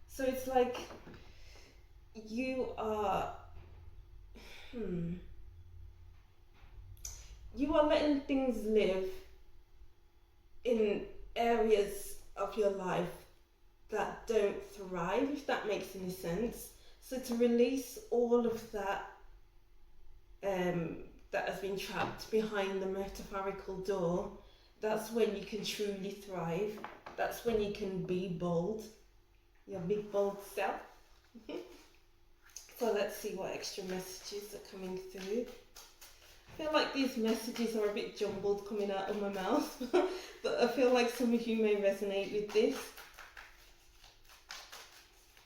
So it's like you are you are letting things live in areas of your life that don't thrive, if that makes any sense. So to release all of that that has been trapped behind the metaphorical door, that's when you can truly thrive. That's when you can be bold, your big bold self. So let's see what extra messages are coming through. I feel like these messages are a bit jumbled coming out of my mouth, but I feel like some of you may resonate with this.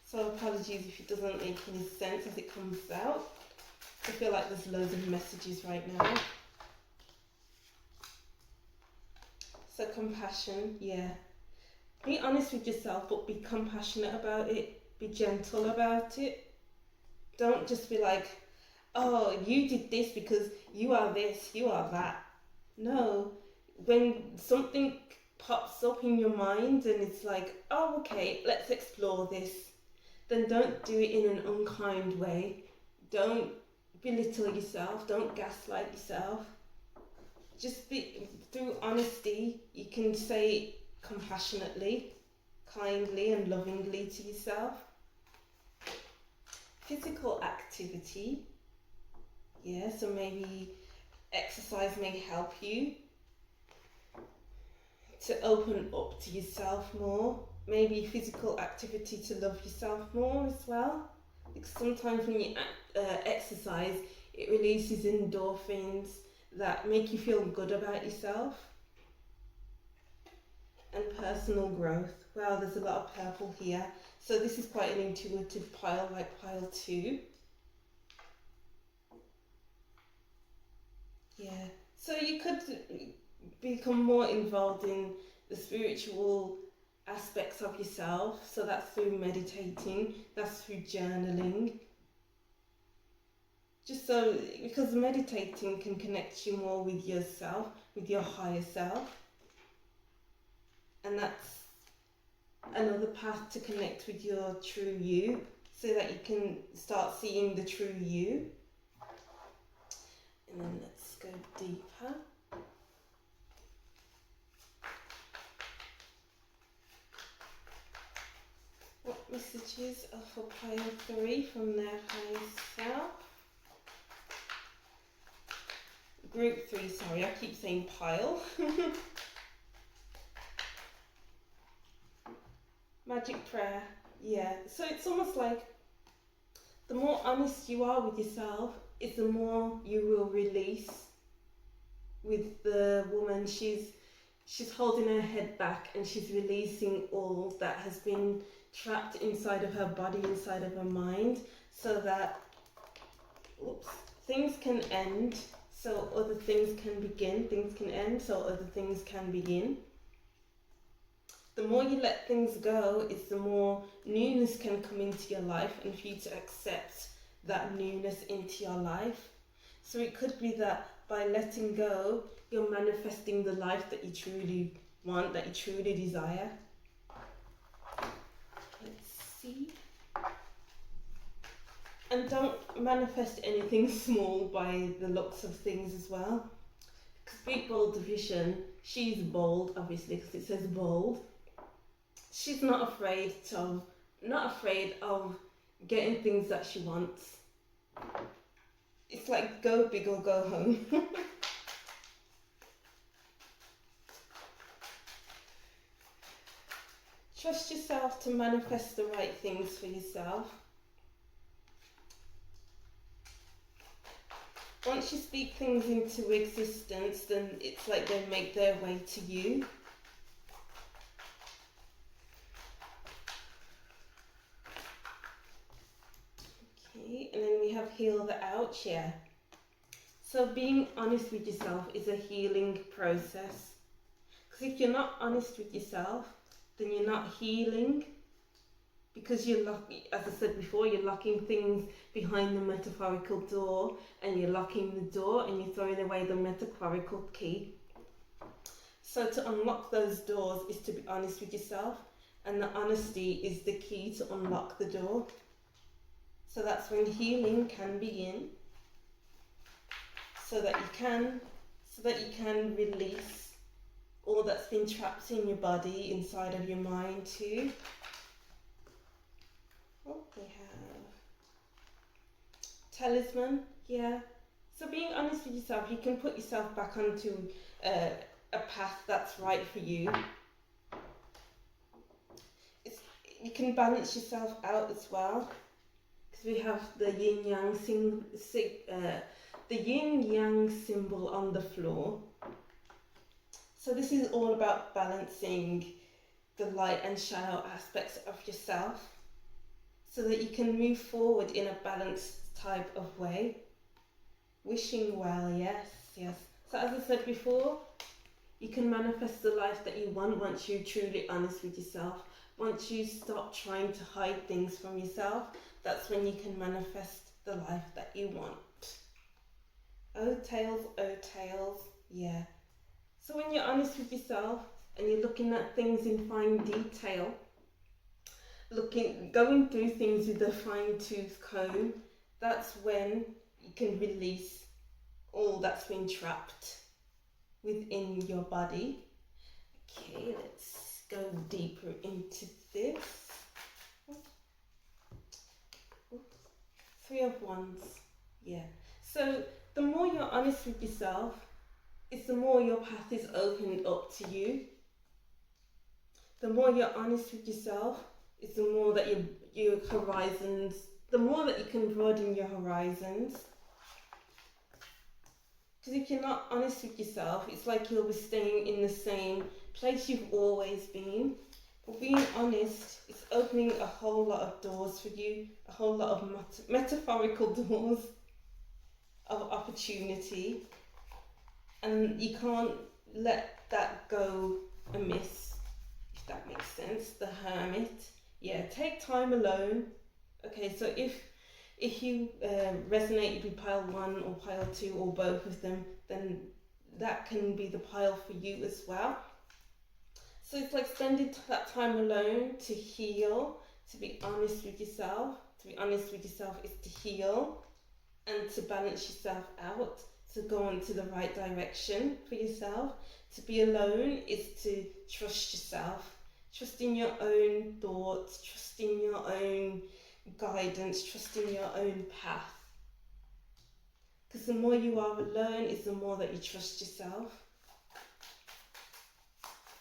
So apologies if it doesn't make any sense as it comes out. I feel like there's loads of messages right now. So compassion, yeah. Be honest with yourself, but be compassionate about it. Be gentle about it. Don't just be like, oh, you did this because you are this, you are that. No, when something pops up in your mind and it's like, oh, okay, let's explore this, then don't do it in an unkind way. Don't belittle yourself, don't gaslight yourself. Just be, through honesty, you can say compassionately, kindly and lovingly to yourself. Physical activity, yeah, so maybe exercise may help you to open up to yourself more. Maybe physical activity to love yourself more as well. Because sometimes when you exercise, it releases endorphins that make you feel good about yourself. And personal growth. Wow, there's a lot of purple here. So this is quite an intuitive pile, like pile 2. Yeah, so you could become more involved in the spiritual aspects of yourself. So that's through meditating, that's through journaling. Just so, because meditating can connect you more with yourself, with your higher self. And that's another path to connect with your true you, so that you can start seeing the true you. And then let's go deeper. What messages are for pile 3 from their higher self? Group 3, sorry, I keep saying pile. Magic prayer, yeah. So it's almost like the more honest you are with yourself, is the more you will release. With the woman, she's holding her head back and she's releasing all that has been trapped inside of her body, inside of her mind, so that things can end, so other things can begin. Things can end, so other things can begin. The more you let things go, it's the more newness can come into your life, and for you to accept that newness into your life. So it could be that by letting go, you're manifesting the life that you truly want, that you truly desire. Let's see. And don't manifest anything small by the looks of things as well. Because Big Bold Division, she's bold, obviously, because it says bold. She's not afraid of getting things that she wants. It's like go big or go home. Trust yourself to manifest the right things for yourself. Once you speak things into existence, then it's like they make their way to you. And then we have heal the ouch, yeah. So being honest with yourself is a healing process. Because if you're not honest with yourself, then you're not healing. Because you're locking, as I said before, you're locking things behind the metaphorical door, and you're locking the door and you're throwing away the metaphorical key. So to unlock those doors is to be honest with yourself, and the honesty is the key to unlock the door. So that's when healing can begin, so that you can release all that's been trapped in your body, inside of your mind too. Oh, we have talisman, yeah. So being honest with yourself, you can put yourself back onto a path that's right for you. You can balance yourself out as well, because we have the yin yang symbol on the floor. So this is all about balancing the light and shadow aspects of yourself, so that you can move forward in a balanced type of way. Wishing well, yes. So as I said before, you can manifest the life that you want once you're truly honest with yourself. Once you stop trying to hide things from yourself, that's when you can manifest the life that you want. Oh tails, yeah. So when you're honest with yourself and you're looking at things in fine detail, going through things with a fine-tooth comb, that's when you can release all that's been trapped within your body. Okay, let's go deeper into this. Three of Wands, yeah. So the more you're honest with yourself, it's the more your path is opened up to you. The more you're honest with yourself, it's the more that your horizons, the more that you can broaden your horizons. Because if you're not honest with yourself, it's like you'll be staying in the same place you've always been. But being honest, it's opening a whole lot of doors for you, a whole lot of metaphorical doors of opportunity. And you can't let that go amiss, if that makes sense. The Hermit. Yeah, take time alone. Okay, so if you resonate with pile 1 or pile 2 or both of them, then that can be the pile for you as well. So it's like spending that time alone to heal, to be honest with yourself. To be honest with yourself is to heal and to balance yourself out, to go into the right direction for yourself. To be alone is to trust yourself. Trust in your own thoughts, trust in your own guidance, trust in your own path. Because the more you are alone is the more that you trust yourself.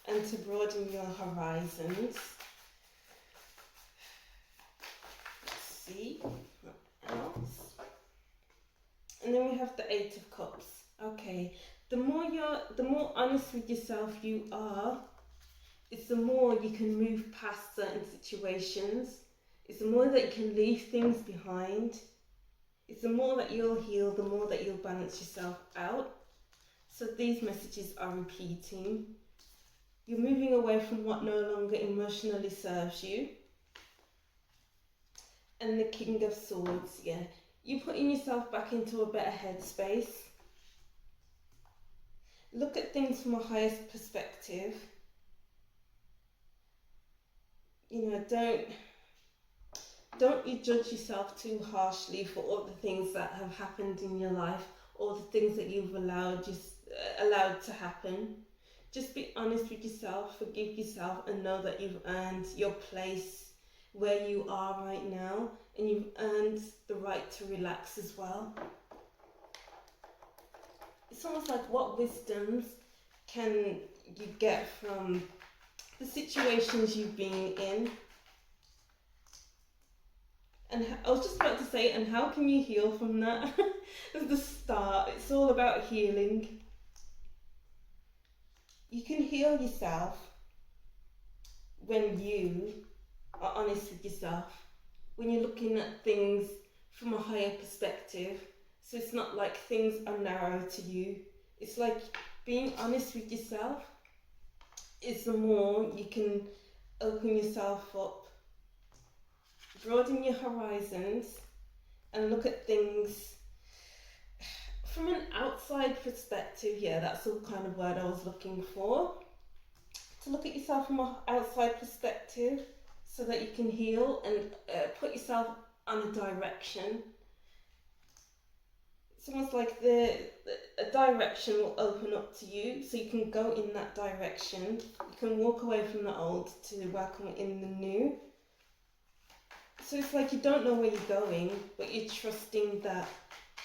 And to broaden your horizons. Let's see what else. And then we have the 8 of Cups. Okay, the more honest with yourself you are, it's the more you can move past certain situations. It's the more that you can leave things behind. It's the more that you'll heal, the more that you'll balance yourself out. So these messages are repeating. You're moving away from what no longer emotionally serves you. And the King of Swords, yeah. You're putting yourself back into a better headspace. Look at things from a higher perspective. You know, don't you judge yourself too harshly for all the things that have happened in your life, all the things that you've allowed to happen. Just be honest with yourself, forgive yourself, and know that you've earned your place where you are right now, and you've earned the right to relax as well. It's almost like, what wisdoms can you get from the situations you've been in? And I was just about to say, and how can you heal from that? At the start, it's all about healing. You can heal yourself when you are honest with yourself, when you're looking at things from a higher perspective. So it's not like things are narrow to you. It's like being honest with yourself is the more you can open yourself up, broaden your horizons, and look at things from an outside perspective. Yeah, that's the kind of word I was looking for. To look at yourself from an outside perspective so that you can heal and put yourself on a direction. It's almost like a direction will open up to you, so you can go in that direction. You can walk away from the old to welcome in the new. So it's like you don't know where you're going, but you're trusting that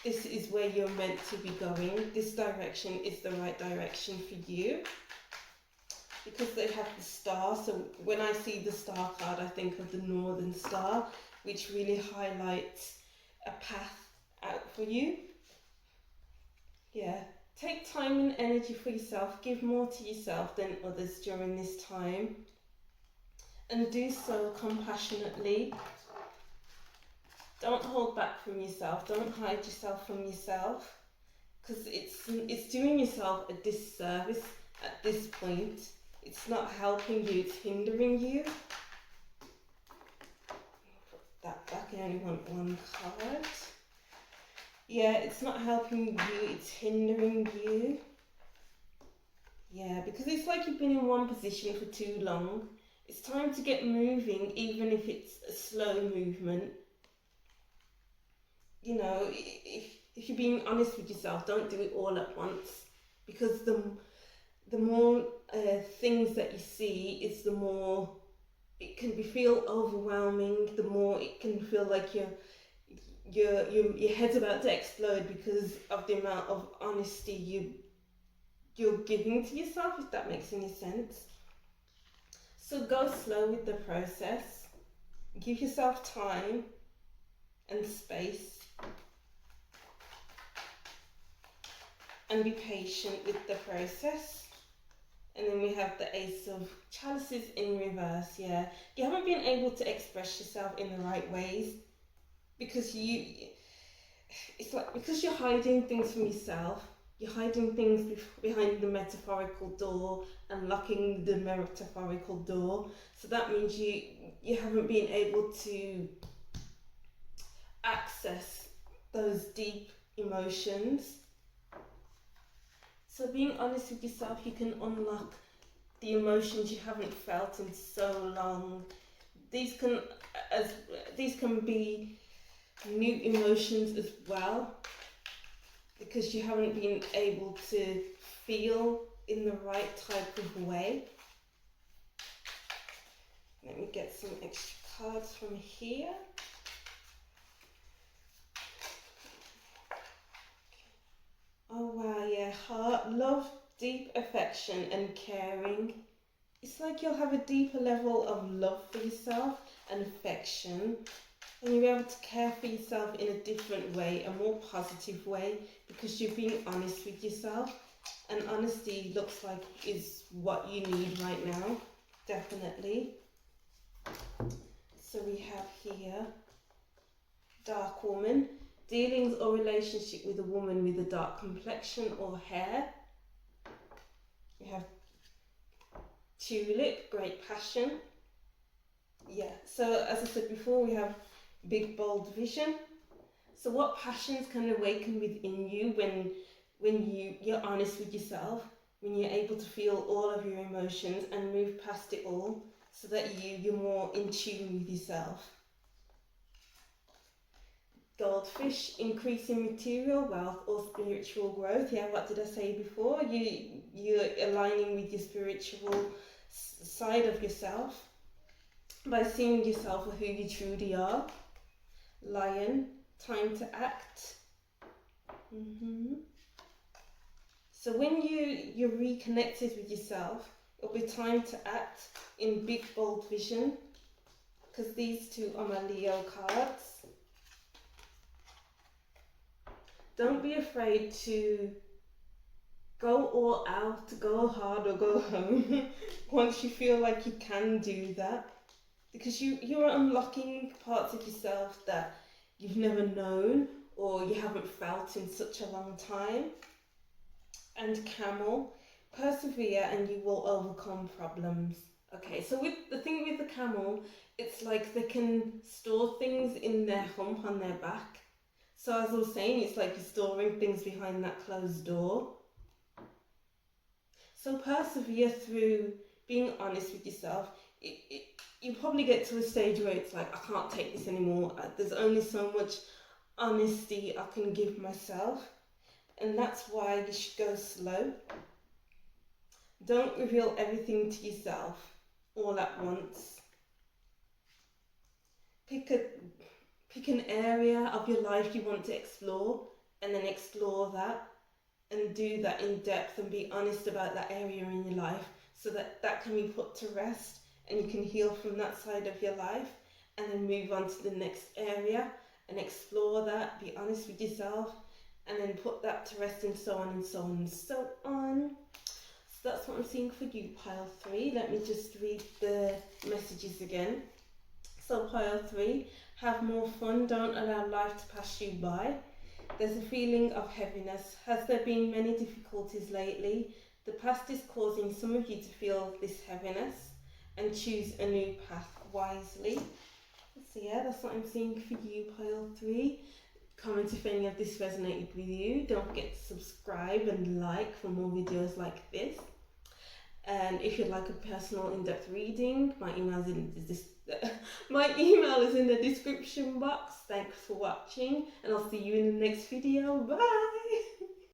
this is where you're meant to be going. This direction is the right direction for you. Because they have the star, so when I see the star card, I think of the Northern Star, which really highlights a path out for you. Yeah, take time and energy for yourself, give more to yourself than others during this time, and do so compassionately. Don't hold back from yourself, don't hide yourself from yourself, because it's doing yourself a disservice at this point. It's not helping you, it's hindering you. Put that back, I only want one card. Yeah, it's not helping you, it's hindering you. Yeah, because it's like you've been in one position for too long. It's time to get moving, even if it's a slow movement. You know, if you're being honest with yourself, don't do it all at once. Because the more things that you see, it's the more it can feel overwhelming. The more it can feel like your head's about to explode because of the amount of honesty you're giving to yourself, if that makes any sense. So go slow with the process. Give yourself time and space. And be patient with the process. And then we have the Ace of Chalices in reverse. Yeah, you haven't been able to express yourself in the right ways because it's like because you're hiding things from yourself. You're hiding things behind the metaphorical door and locking the metaphorical door. So that means you haven't been able to access those deep emotions. So being honest with yourself, you can unlock the emotions you haven't felt in so long. These can be new emotions as well, because you haven't been able to feel in the right type of way. Let me get some extra cards from here. Oh wow, yeah, heart, love, deep affection and caring. It's like you'll have a deeper level of love for yourself and affection, and you'll be able to care for yourself in a different way, a more positive way, because you're being honest with yourself. And honesty looks like is what you need right now, definitely. So we have here, Dark Woman. Dealings or relationship with a woman with a dark complexion or hair. We have Tulip, great passion. Yeah, so as I said before, we have big bold vision. So what passions can awaken within you when you're honest with yourself, when you're able to feel all of your emotions and move past it all, so that you're more in tune with yourself. Goldfish, increasing material wealth or spiritual growth. Yeah, what did I say before? You're aligning with your spiritual side of yourself by seeing yourself for who you truly are. Lion, time to act. So when you're reconnected with yourself, it'll be time to act in big bold vision, because these two are my Leo cards. Don't be afraid to go all out, go hard or go home once you feel like you can do that, because you're unlocking parts of yourself that you've never known or you haven't felt in such a long time. And Camel, persevere and you will overcome problems. Okay, so with the thing with the camel, it's like they can store things in their hump on their back. So as I was saying, it's like you're storing things behind that closed door. So persevere through being honest with yourself. You probably get to a stage where it's like, I can't take this anymore. There's only so much honesty I can give myself. And that's why you should go slow. Don't reveal everything to yourself all at once. Pick an area of your life you want to explore, and then explore that and do that in depth and be honest about that area in your life, so that that can be put to rest and you can heal from that side of your life, and then move on to the next area and explore that, be honest with yourself, and then put that to rest, and so on and so on and so on. So that's what I'm seeing for you, pile 3. Let me just read the messages again. So pile 3, have more fun, don't allow life to pass you by. There's a feeling of heaviness. Has there been many difficulties lately? The past is causing some of you to feel this heaviness, and choose a new path wisely. So yeah, that's what I'm seeing for you, pile 3. Comment if any of this resonated with you. Don't forget to subscribe and like for more videos like this. And if you'd like a personal in-depth reading, my email is in the description box. Thanks for watching, and I'll see you in the next video. Bye!